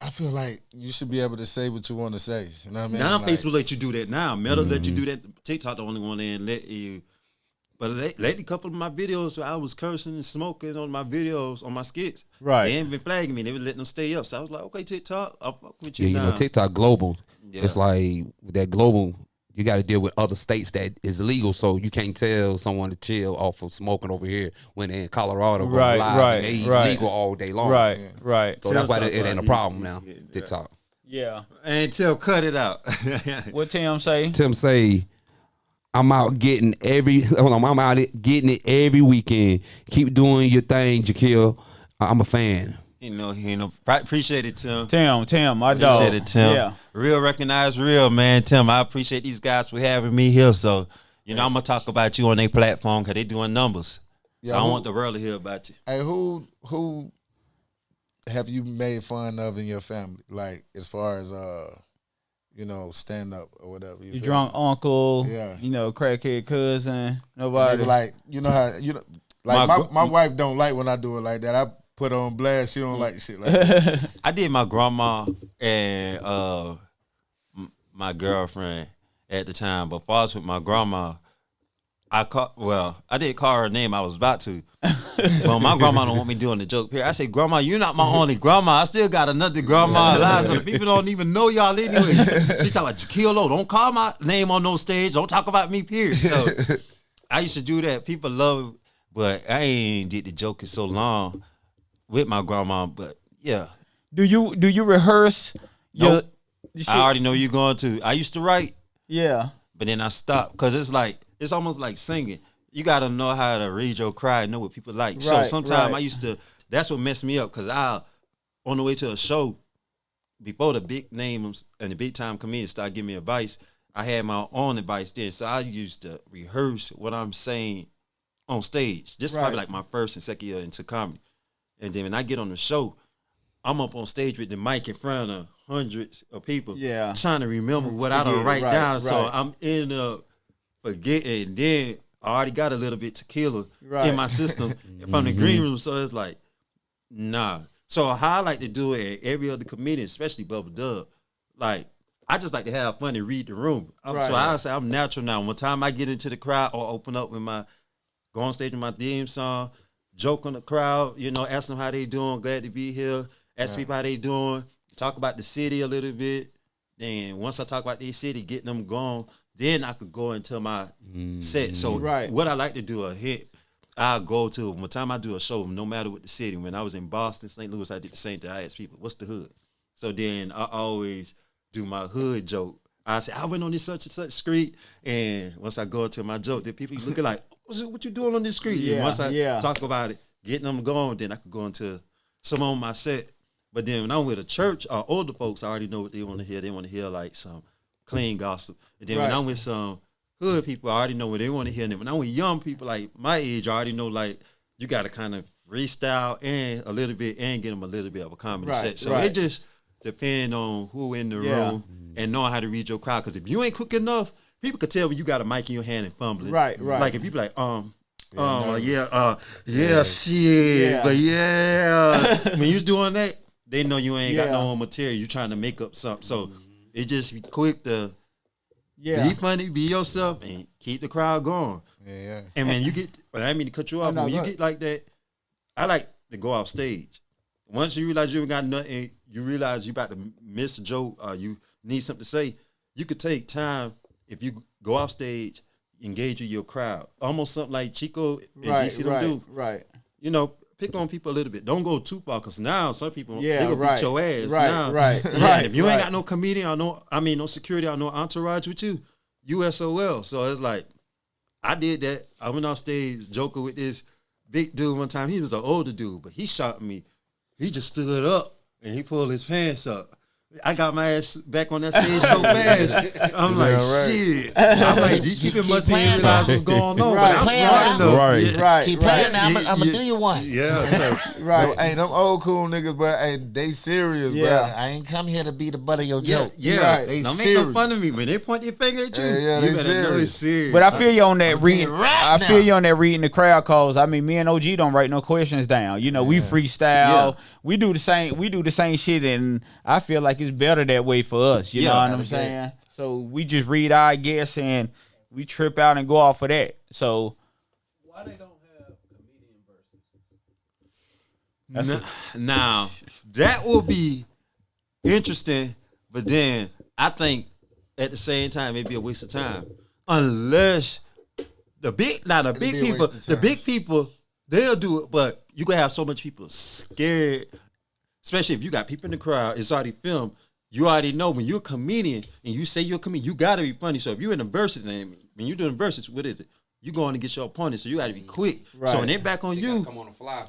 I feel like you should be able to say what you want to say. You know what I mean? Now Facebook let you do that now. Meta let you do that. TikTok the only one that let you. But lately, a couple of my videos, I was cursing and smoking on my videos, on my skits. Right. They ain't been flagging me. They were letting them stay up. So I was like, okay, TikTok, I'll fuck with you now. TikTok global. Yeah. It's like that global, you got to deal with other states that is legal, so you can't tell someone to chill off of smoking over here when they're in Colorado, live, and they legal all day long. Right. So that's why it ain't a problem now. TikTok. Yeah. Until cut it out. What Tim say? Tim say, I'm out getting I'm out getting it every weekend. Keep doing your thing, Jakeel. I'm a fan. Appreciate it, Tim. Tim, my dog. Appreciate it, Tim. Yeah. Real recognize real, man. Tim, I appreciate these guys for having me here. So, I'm going to talk about you on their platform because they doing numbers. So I want the world to hear about you. Hey, who have you made fun of in your family? Like, as far as, stand up or whatever. Your drunk uncle, crackhead cousin, nobody. Like, my wife don't like when I do it like that. I put her on blast. She don't like shit like that. I did my grandma and my girlfriend at the time, but first with my grandma, I didn't call her name. I was about to. Well, my grandma don't want me doing the joke here. I say, Grandma, you're not my only grandma. I still got another grandma alive. So people don't even know y'all anyway. She talk about Jakeel, don't call my name on no stage. Don't talk about me, period. So I used to do that. People love it, but I ain't did the joke in so long with my grandma. But yeah. Do you rehearse? Nope. I already know you're going to. I used to write. Yeah. But then I stopped because it's almost like singing. You got to know how to read your crowd and know what people like. So sometimes I used to, that's what messed me up because on the way to a show, before the big names and the big time comedians start giving me advice, I had my own advice then. So I used to rehearse what I'm saying on stage. This is probably like my first and second year into comedy. And then when I get on the show, I'm up on stage with the mic in front of hundreds of people trying to remember what I don't write down. So I'm ending up forgetting. Then I already got a little bit tequila in my system from the green room. So it's like, nah. So how I like to do it, and every other comedian, especially Bubba Dub, like, I just like to have fun and read the room. So I say I'm natural now. One time I get into the crowd or open up with go on stage with my theme song, joke on the crowd, ask them how they doing, glad to be here, ask people how they doing, talk about the city a little bit. Then once I talk about the city, getting them going, then I could go into my set. So what I like to do I'll go to, one time I do a show, no matter what the city. When I was in Boston, St. Louis, I did the same thing. I asked people, what's the hood? So then I always do my hood joke. I say, I went on this such and such street, and once I go into my joke, then people looking like, what you doing on this street? And once I talk about it, getting them going, then I could go into some on my set. But then when I'm with a church, older folks, I already know what they want to hear. They want to hear like some clean gospel. And then when I'm with some hood people, I already know what they want to hear. And then when I'm with young people like my age, I already know like you got to kind of freestyle and a little bit and get them a little bit of a comedy set. So it just depends on who in the room and knowing how to read your crowd. Because if you ain't quick enough, people could tell when you got a mic in your hand and fumbling. Right. Like if you be like, shit. But when you's doing that, they know you ain't got no material. You trying to make up something. So it just be quick to be funny, be yourself, and keep the crowd going. Yeah. And when you get, I didn't mean to cut you off, but when you get like that, I like to go off stage. Once you realize you ain't got nothing, you realize you about to miss a joke or you need something to say, you could take time if you go off stage, engage with your crowd. Almost something like Chico and DC don't do. Right. Pick on people a little bit. Don't go too far, because now some people they gonna beat your ass. Right. If you ain't got no comedian or no security or no entourage with you, USOL. So it's like, I did that. I went off stage joking with this big dude one time. He was an older dude, but he shot me. He just stood up and he pulled his pants up. I got my ass back on that stage so fast. I'm like, shit. I'm like, these people must realize what's going on. But I'm smart enough. Keep playing now. I'm going to do you one. Yeah. So, hey, them old cool niggas, but hey, they serious, bro. I ain't come here to be the butt of your joke. They don't make no fun of me. When they point their finger at you, you better know it's serious. But I feel you on that reading. I feel you on that reading the crowd calls. I mean, me and OG don't write no questions down. We freestyle. We do the same shit, and I feel like it's better that way for us. You know what I'm saying? So we just read our guess and we trip out and go off of that. So why they don't have comedian verses? Now that will be interesting, but then I think at the same time it'd be a waste of time unless the big people they'll do it, but you gonna have so much people scared, especially if you got people in the crowd. It's already filmed. You already know when you're a comedian and you say you're a comedian, you gotta be funny. So if you're in the verses, and when you're doing verses, what is it? You going to get your opponent, so you gotta be quick. Right. So when they're back on you, come on the fly.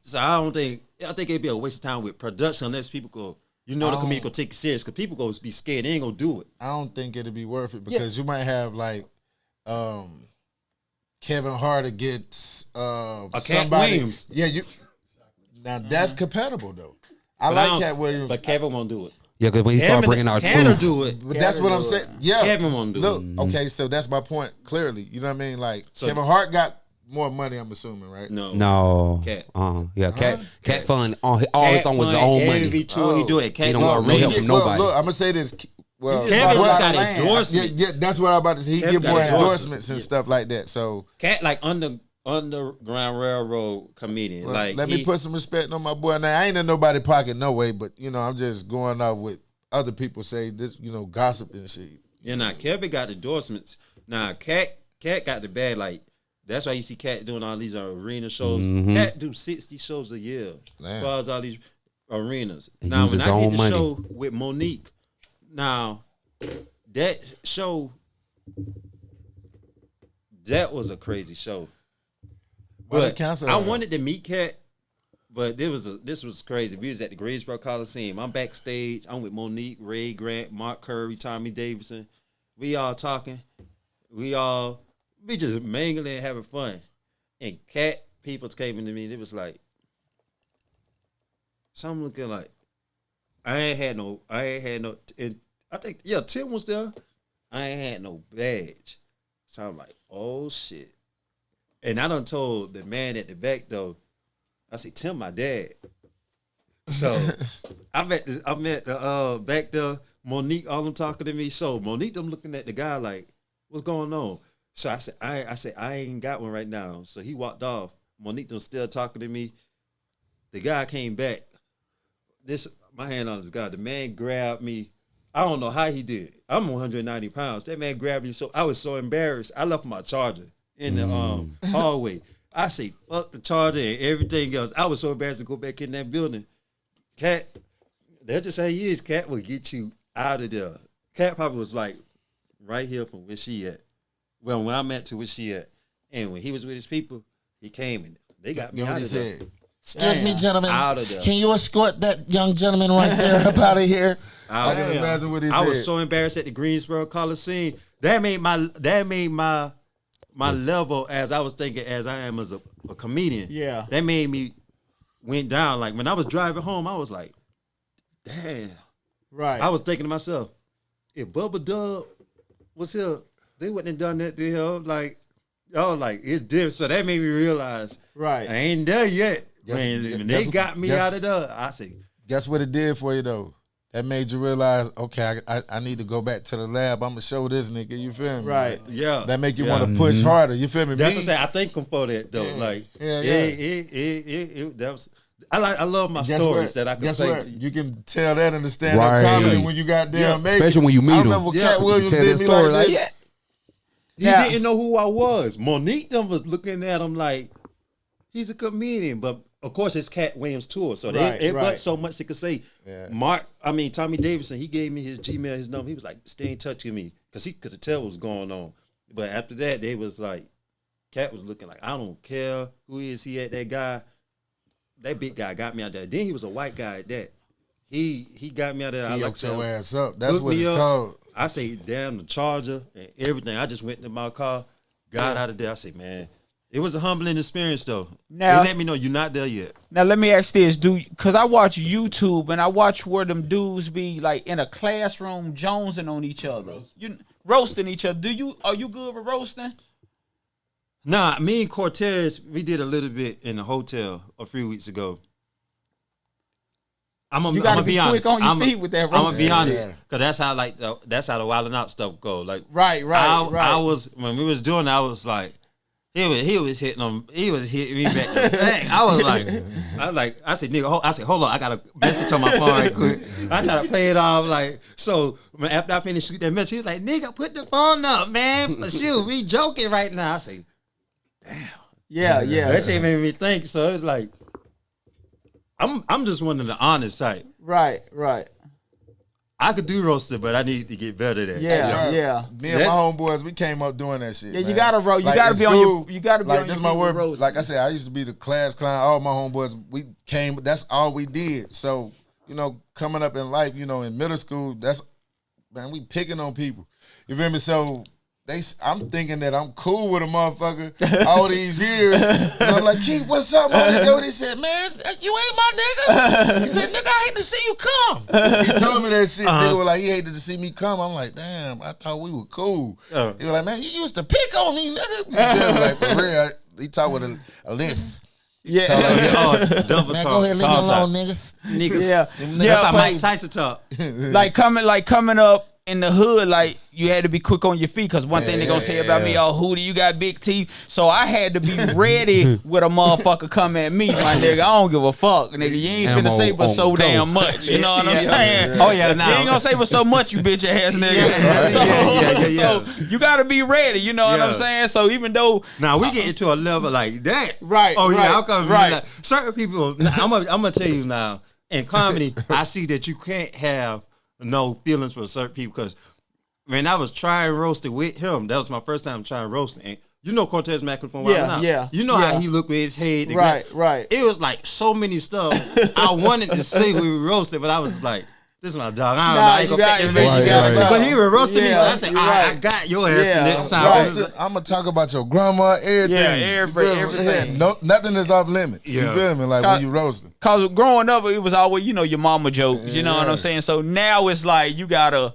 So I think it'd be a waste of time with production unless people go. The comedian will take it serious, because people go be scared. They ain't gonna do it. I don't think it'd be worth it, because you might have like Kevin Hart against somebody. Williams. Yeah, now that's compatible though. I like Cat Williams, but Kevin won't do it. Yeah, because when he start bringing out truth, do it. But that's what I'm saying. Yeah, Kevin won't do it. Okay, so that's my point. Clearly, you know what I mean. Like Kevin Hart got more money, I'm assuming, right? No. Cat. Cat Fund. All his song was his own money. Every tour he do it. Cat don't want real help from nobody. Look, I'm gonna say this. Well, Kevin just got Land. endorsements. Yeah, that's what I'm about to say. He Kevin get got more endorsements. endorsements and stuff like that. So Cat like Underground Railroad comedian. well, like let me put some respect on my boy. Now I ain't in nobody's pocket no way, but I'm just going off with other people say this, gossip and shit. Now Kevin got endorsements. Now Cat got the bad. Like that's why you see Cat doing all these arena shows. Cat do 60 shows a year as far as all these arenas. He now uses when I his did own the money. show with Monique, now that show, that was a crazy show. But I wanted to meet Cat, but this was crazy. We was at the Greensboro Coliseum. I'm backstage. I'm with Monique, Ray Grant, Mark Curry, Tommy Davidson. We all talking. We just mingling and having fun. And Cat people came into me. It was like something looking like I ain't had no. And I think Tim was there. I ain't had no badge. So I'm like, oh shit. And I done told the man at the back though, I said, Tim, my dad. So I met the back there, Monique, all them talking to me. So Monique them looking at the guy like, what's going on? So I said, I ain't got one right now. So he walked off. Monique them still talking to me. The guy came back. My hand on this guy. The man grabbed me. I don't know how he did. I'm 190 pounds. That man grabbed me. So I was so embarrassed. I left my charger in the hallway. I say, fuck the charger and everything else. I was so embarrassed to go back in that building. Cat, that's just how he is. Cat will get you out of there. Cat probably was like right here from where she at. Well, when I'm at to where she at. And when he was with his people, he came and they got me out of there. Excuse me, gentlemen. Out of there. Can you escort that young gentleman right there up out of here? I can imagine what he said. I was so embarrassed at the Greensboro Coliseum. That made my level as I was thinking as I am as a comedian. Yeah. That made me went down. Like when I was driving home, I was like, damn. Right. I was thinking to myself, if Bubba Dub was here, they wouldn't have done that to him. Like, it's different. So that made me realize Right. I ain't there yet. When they got me out of there, I said, guess what it did for you though? That made you realize, okay, I need to go back to the lab. I'm gonna show this nigga. You feel me? Right. yeah. That make you want to push harder. You feel me? That's what I say. I thank him for that though. Like, that was. I love my stories that I can say. What? You can tell that in the stand-up Right. comedy when you got damn make Especially when you meet I him. remember Cat Williams Tell did that me story like this. yeah. He Yeah. didn't know who I was. Monique them was looking at him like he's a comedian, but of course it's Cat Williams tour, so it wasn't so much they could say. Yeah. Tommy Davidson, he gave me his Gmail, his number. He was like, stay in touch with me because he could tell what was going on. But after that, they was like, Cat was looking like, I don't care who is he at. That big guy got me out there. Then he was a white guy at that. He got me out there. He I like hooked your ass up. That's hooked what me it's up. called. I say, damn, the charger and everything. I just went to my car, got out of there. I say, man, it was a humbling experience though. Now- They let me know you're not there yet. Now let me ask this, because I watch YouTube and I watch where them dudes be like in a classroom jonesing on each other, roasting each other. Are you good with roasting? Nah, me and Cortez, we did a little bit in the hotel a few weeks ago. You gotta be quick on your feet with that I'm gonna roast. be honest, Yeah. because that's how the Wild 'N Out stuff go. Like Right. I was when we was doing it, I was like, he was hitting me back. I was like, I said, nigga, hold on, I got a message on my phone right quick. I try to play it off like so. After I finished shooting that message, he was like, nigga, put the phone up, man. Shoot, we joking right now. I say, Yeah. that shit made me think. So it's like, I'm just one of the honest type. Right. I could do roasting, but I need to get better at that. Yeah. Me and my homeboys, we came up doing that shit. Yeah, you man. gotta roast. You Like, gotta in be on your. school, You gotta be like on this your my feet with word. roasting. Like I said, I used to be the class clown. All my homeboys, we came. That's all we did. So coming up in life, in middle school, we picking on people. You feel me? So I'm thinking that I'm cool with a motherfucker all these years. And I'm like, Keith, what's up, my nigga? He said, man, you ain't my nigga. He said, nigga, I hate to see you come. He told me that shit. Nigga was like, he hated to see me come. I'm like, damn, I thought we were cool. He was like, man, you used to pick on me, nigga. He was like, for real. He talked with a list. Yeah. Double Man, talk, go ahead, leave me tall alone, talk. niggas. Niggas. Yeah. That's how Mike Tyson talk. Like coming up. in the hood, like you had to be quick on your feet because one thing they gonna say about me, oh, Hootie, you got big teeth. So I had to be ready with a motherfucker come at me, my nigga. I don't give a fuck, nigga. You ain't finna say but so damn much. You know what I'm saying? Oh yeah, now You ain't gonna say but so much, you bitch ass nigga. So you gotta be ready. You know what I'm saying? So even though now we get into a level like that, right? Oh yeah, right, how come? Right. Like, certain people. I'm gonna tell you now. In comedy, I see that you can't have no feelings for certain people because when I was trying roasting with him, that was my first time trying roasting. And you know Cortez Macklin from Wild Out. Yeah. You know how he looked with his head. Right. It was like so many stuff I wanted to say when we roasted, but I was like, this is my dog. I don't know. I ain't gonna pick that bitch. But he was roasting me, so I said, I got your ass next time. I'm gonna talk about your grandma, everything. Yeah, everything. No, nothing is off limits. You feel me? Like when you roasting. Cause growing up, it was always, your mama jokes. You know what I'm saying? So now it's like you gotta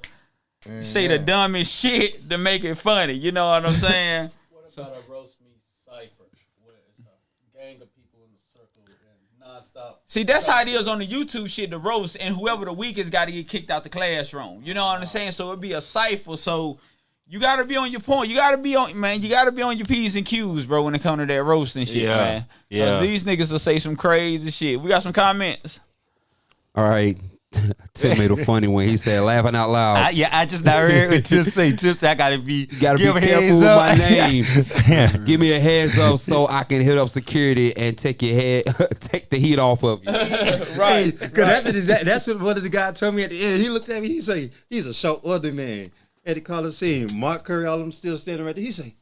say the dumbest shit to make it funny. You know what I'm saying? What about a roast me cipher? Where it's a gang of people in the circle and nonstop. See, that's how it is on the YouTube shit, the roast, and whoever the weakest got to get kicked out the classroom. You know what I'm saying? So it'd be a cipher. So you got to be on your point. You got to be on, man. You got to be on your P's and Q's, bro, when it comes to that roasting shit, man. Yeah. These niggas will say some crazy shit. We got some comments. All right. Tim made a funny one. He said, laughing out loud. I just not heard what Tim say. Tim say I gotta be careful with my name. Give me a heads up so I can hit up security and take the heat off of you. Right. Because that's what one of the guys told me at the end. He looked at me. He say he's a short older man at the Coliseum. Mark Curry, all of them still standing right there. He say,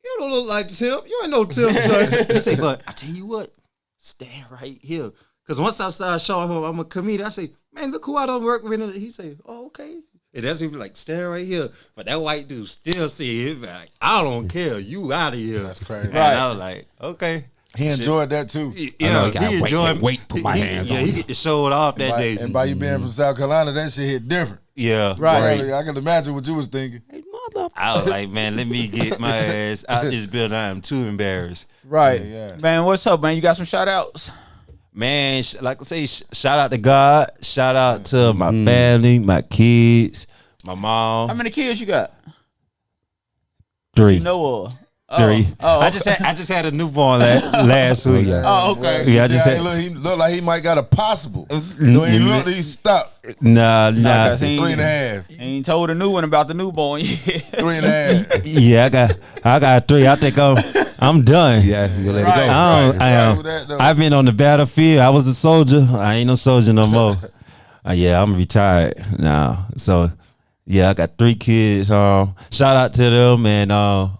you don't look like Tim. You ain't no Tim, son. He say, but I tell you what, stand right here. Because once I started showing him I'm a comedian, I say, man, look who I don't work with. He say, oh, okay. And that's him like, stand right here. But that white dude still see it. Like, I don't care. You out of here. That's crazy. And I was like, okay. He enjoyed that too. Yeah, he enjoyed wait, put my hands on he get to show it off that day. And by you being from South Carolina, that shit hit different. Yeah. Right. I can imagine what you was thinking. Hey, mother. I was like, man, let me get my ass out this building. I am too embarrassed. Right. Yeah. Man, what's up, man? You got some shout outs? Man, like I say, shout out to God. Shout out to my family, my kids, my mom. How many kids you got? 3. You know of? 3. Oh. I just had a newborn last week. Oh, okay. Yeah, I just See how said he look like he might got a possible. No, he look like he stopped. nah. 3.5. He ain't told a new one about the newborn yet. 3.5. Yeah, I got 3. I think I'm done. Yeah, you let Right. it go. I am. I've been on the battlefield. I was a soldier. I ain't no soldier no more. Yeah, I'm retired now. So yeah, I got 3 kids. Shout out to them and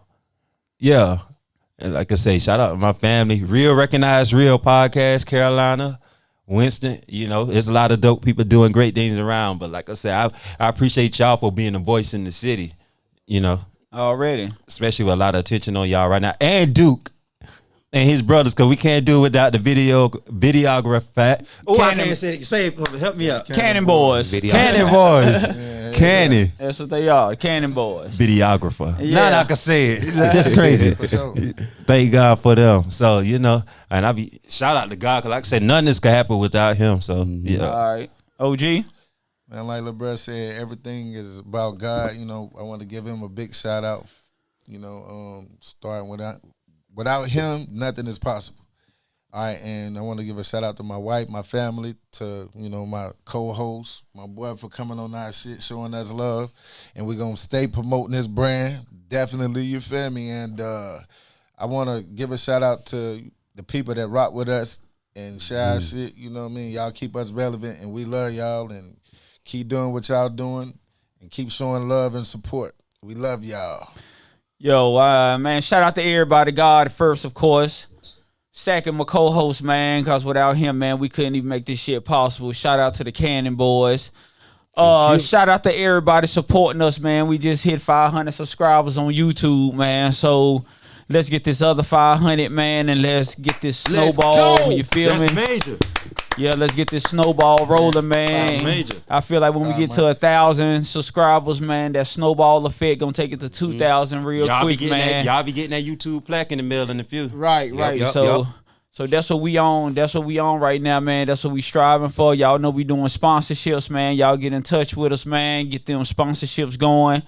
yeah. And like I say, shout out to my family. Real Recognized Real Podcast, Carolina, Winston. There's a lot of dope people doing great things around. But like I said, I appreciate y'all for being a voice in the city. Already. Especially with a lot of attention on y'all right now. And Duke and his brothers, because we can't do it without the videographer. Oh, I can't say it. Help me out. Cannon Boys. Cannon Boys. Cannon. That's what they are. Cannon Boys. Videographer. Yeah. Now I can say it. That's crazy. For sure. Thank God for them. So, and I be shout out to God, because like I said, none of this could happen without him. So, yeah. All right. OG? Man, like LeBron said, everything is about God. I want to give him a big shout out. Starting without him, nothing is possible. All right, and I want to give a shout out to my wife, my family, to my co-host, my boy for coming on our shit, showing us love, and we're gonna stay promoting this brand. Definitely, you feel me? And I want to give a shout out to the people that rock with us and share our shit. You know what I mean? Y'all keep us relevant, and we love y'all, and keep doing what y'all doing, and keep showing love and support. We love y'all. Yo, man, shout out to everybody. God first, of course. Second, my co-host, man, because without him, man, we couldn't even make this shit possible. Shout out to the Cannon Boys. Shout out to everybody supporting us, man. We just hit 500 subscribers on YouTube, man. So let's get this other 500, man, and let's get this snowball. You feel me? That's major. Yeah, let's get this snowball rolling, man. That's major. I feel like when we get to 1,000 subscribers, man, that snowball effect gonna take it to 2,000 real quick, man. Y'all be getting that YouTube plaque in the middle in the few. Right. Yep, So So that's what we on. That's what we on right now, man. That's what we striving for. Y'all know we doing sponsorships, man. Y'all get in touch with us, man. Get them sponsorships going.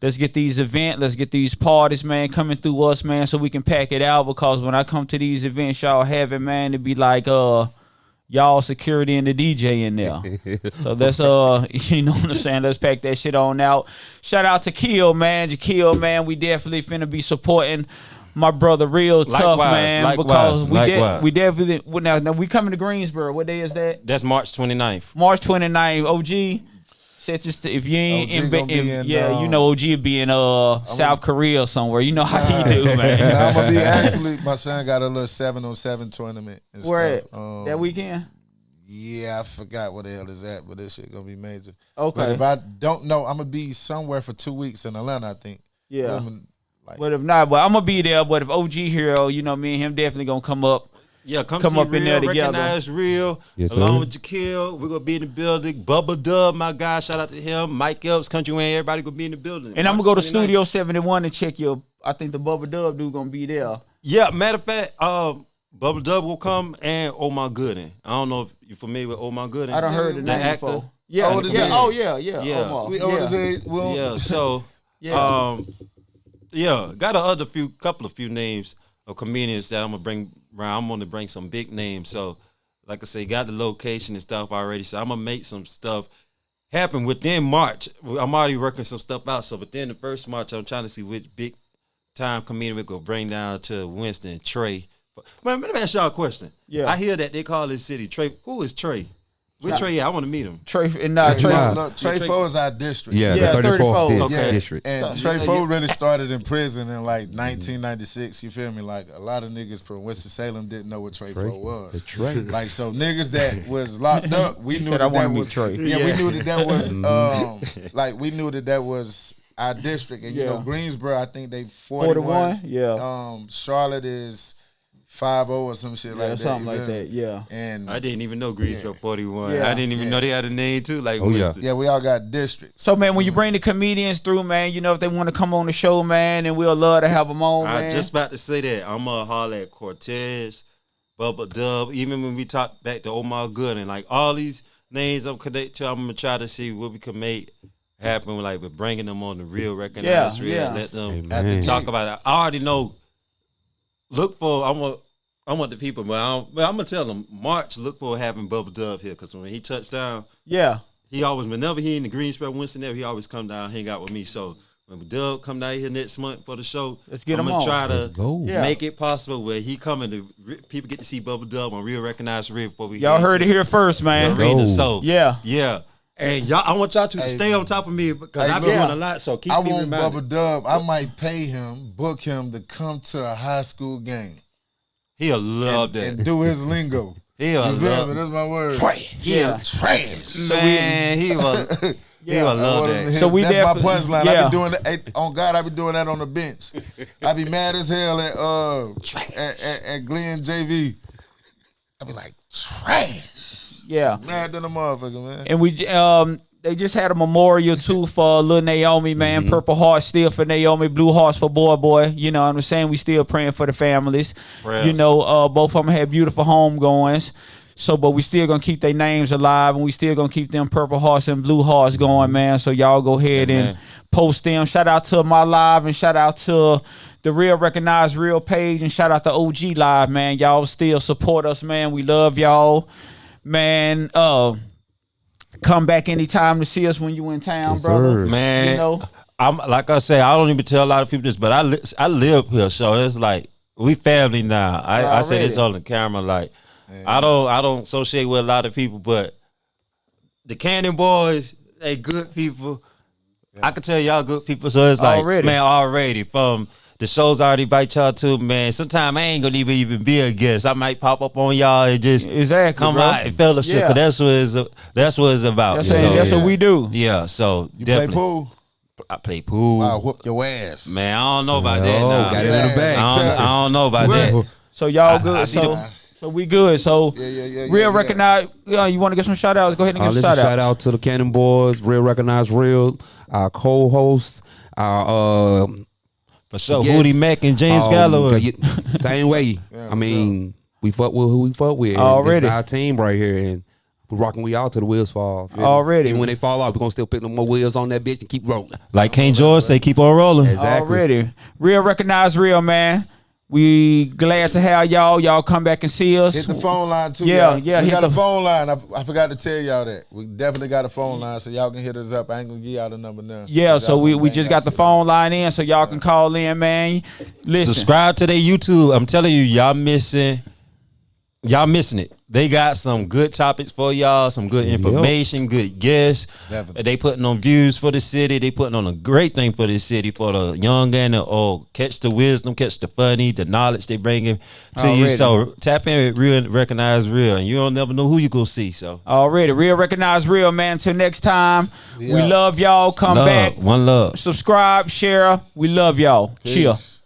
Let's get these events. Let's get these parties, man, coming through us, man, so we can pack it out. Because when I come to these events, y'all have it, man, it be like y'all security and the DJ in there. So that's you know what I'm saying? Let's pack that shit on out. Shout out to Jakeel, man. We definitely finna be supporting my brother real tough, man. Because we definitely now we coming to Greensboro. What day is that? That's March 29th. March 29th. OG. If you ain't you know OG will be in South Korea or somewhere. You know how he do, man. Now I'm gonna be actually. My son got a little 7-on-7 tournament. And where stuff. That weekend? Yeah, I forgot what the hell is that, but this shit gonna be major. Okay. But if I don't know, I'm gonna be somewhere for 2 weeks in Atlanta, I think. Yeah. But if not, I'm gonna be there. But if OG here, you know, me and him definitely gonna come up. Yeah, come see up Real, in there together. Recognize Real, yes, along with Jakeel. We're gonna be in the building. Bubba Dub, my guy, shout out to him. Mike Epps, Country Wayne, everybody gonna be in the building. And I'm gonna go to Studio 71 and check I think the Bubba Dub dude gonna be there. Yeah, matter of fact, Bubba Dub will come and Oh My Gooden. I don't know if you're familiar with Oh My Gooden. I done heard the name actor. before. Yeah, old as yeah. age. Oh yeah. Yeah. Omar. We old as age. Well, Yeah, so Yeah. yeah, got a couple of names of comedians that I'm gonna bring around. I'm gonna bring some big names. So, like I say, got the location and stuff already. So I'm gonna make some stuff happen within March. I'm already working some stuff out. So within the first March, I'm trying to see which big time comedian we gonna bring down to Winston. Trey. Man, let me ask y'all a question. Yeah. I hear that they call this city Trey. Who is Trey? Where Trey at? I want to meet him. Trey Trey Fo is our district. Yeah, Yeah, the 34th 34th. district. And Trey Fo really started in prison in like 1996. You feel me? Like a lot of niggas from Winston-Salem didn't know what Trey Fo was. Trey. Like so, niggas that was locked up, we knew said, "I that wanna that meet was Trey." Yeah, we knew that was like we knew that was our district. And you know, Greensboro, I think they 41. Yeah. Charlotte is 50 or some shit like that. Something like that. Yeah. And I didn't even know Greensboro 41. Yeah. I didn't even know they had a name too. Like, yeah, we all got districts. So man, when you bring the comedians through, man, you know if they want to come on the show, man, and we'll love to have them on. I man. just about to say that. I'm gonna holler at Cortez, Bubba Dub. Even when we talk back to Omar Good and like all these names I'm connected to, I'm gonna try to see what we can make happen. Like with bringing them on the real, recognize real, let them talk about it. I already know. Look for I want the people, but I'm gonna tell them March. Look for having Bubba Dub here because when he touched down, he always whenever he in the Greensboro, Winston area, he always come down, hang out with me. So when Dub come down here next month for the show, let's get I'm him gonna on. try to Yeah. make it possible where he coming to people get to see Bubba Dub on real recognized real before we Y'all heard it here first, man. the arena. So Yeah. And y'all, I want y'all to stay on top of me because I've been doing a lot. So keep me want reminded. Bubba Dub. I might pay him, book him to come to a high school game. He'll love that. And do his lingo. He'll You feel love me? That's my word. Trash. Man, he will love that. So we that's my definitely- punchline. yeah. I be doing that. On God, I be doing that on the bench. I be mad as hell at Glenn JV. I be like trash. Yeah. Mad than a motherfucker, man. And we they just had a memorial too for little Naomi, man. Purple Hearts still for Naomi, Blue Hearts for Boy. You know what I'm saying? We still praying for the families. Prayers. You know, both of them had beautiful homegoings. So, but we still gonna keep their names alive, and we still gonna keep them Purple Hearts and Blue Hearts going, man. So y'all go ahead and post them. Shout out to My Live and shout out to the Real Recognized Real page and shout out to OG Live, man. Y'all still support us, man. We love y'all, man. Come back anytime to see us when you in town, brother. Man, you know, I'm like I say, I don't even tell a lot of people this, but I live here, so it's like we family now. I say this on the camera, like I don't associate with a lot of people, but the Cannon Boys, they good people. I can tell y'all good people, so it's like man, already from the shows I already invite y'all to, man. Sometimes I ain't gonna even be a guest. I might pop up on y'all and just come out and fellowship. Yeah. Cause that's what it's about. That's what we do. Yeah, so You definitely. play pool? I play pool. I'll whoop your ass. Man, I don't know about that. Nah. Got it in the bag. I don't know about that. So y'all good. I see So we good. So Real Recognize. You want to get some shout outs? Go ahead and get some shout outs. Shout out to the Cannon Boys, Real Recognize Real, our co-hosts, our for sure, Hootie Mack and James Galloway. Same way. I mean, We fuck with who we fuck with. And Already. this is our team right here, and we're rocking we all till the wheels fall. Feel me? Already. And when they fall off, we're gonna still put no more wheels on that bitch and keep rolling. Like King George say, keep on rolling. Exactly. Already. Real recognize real, man. We glad to have y'all. Y'all come back and see us. Hit the phone line too. Yeah, y'all. yeah, We hit got the- a phone line. I forgot to tell y'all that. We definitely got a phone line, so y'all can hit us up. I ain't gonna give y'all the number now. Yeah, so Y'all we gonna just bang got the that phone line in so y'all can call in, man. Listen. Subscribe to their YouTube. I'm telling you, y'all missing it. They got some good topics for y'all, some good information, good guests. Definitely. They putting on views for the city. They putting on a great thing for the city, for the young and the old. Catch the wisdom, catch the funny, the knowledge they bringing to you. Already. So tap in with real, recognize real, and you don't never know who you gonna see. So Already. Real recognize real, man. Until next time, we Yeah. love y'all. Come love, back. one love. Subscribe, share. We love y'all. Chill. Peace.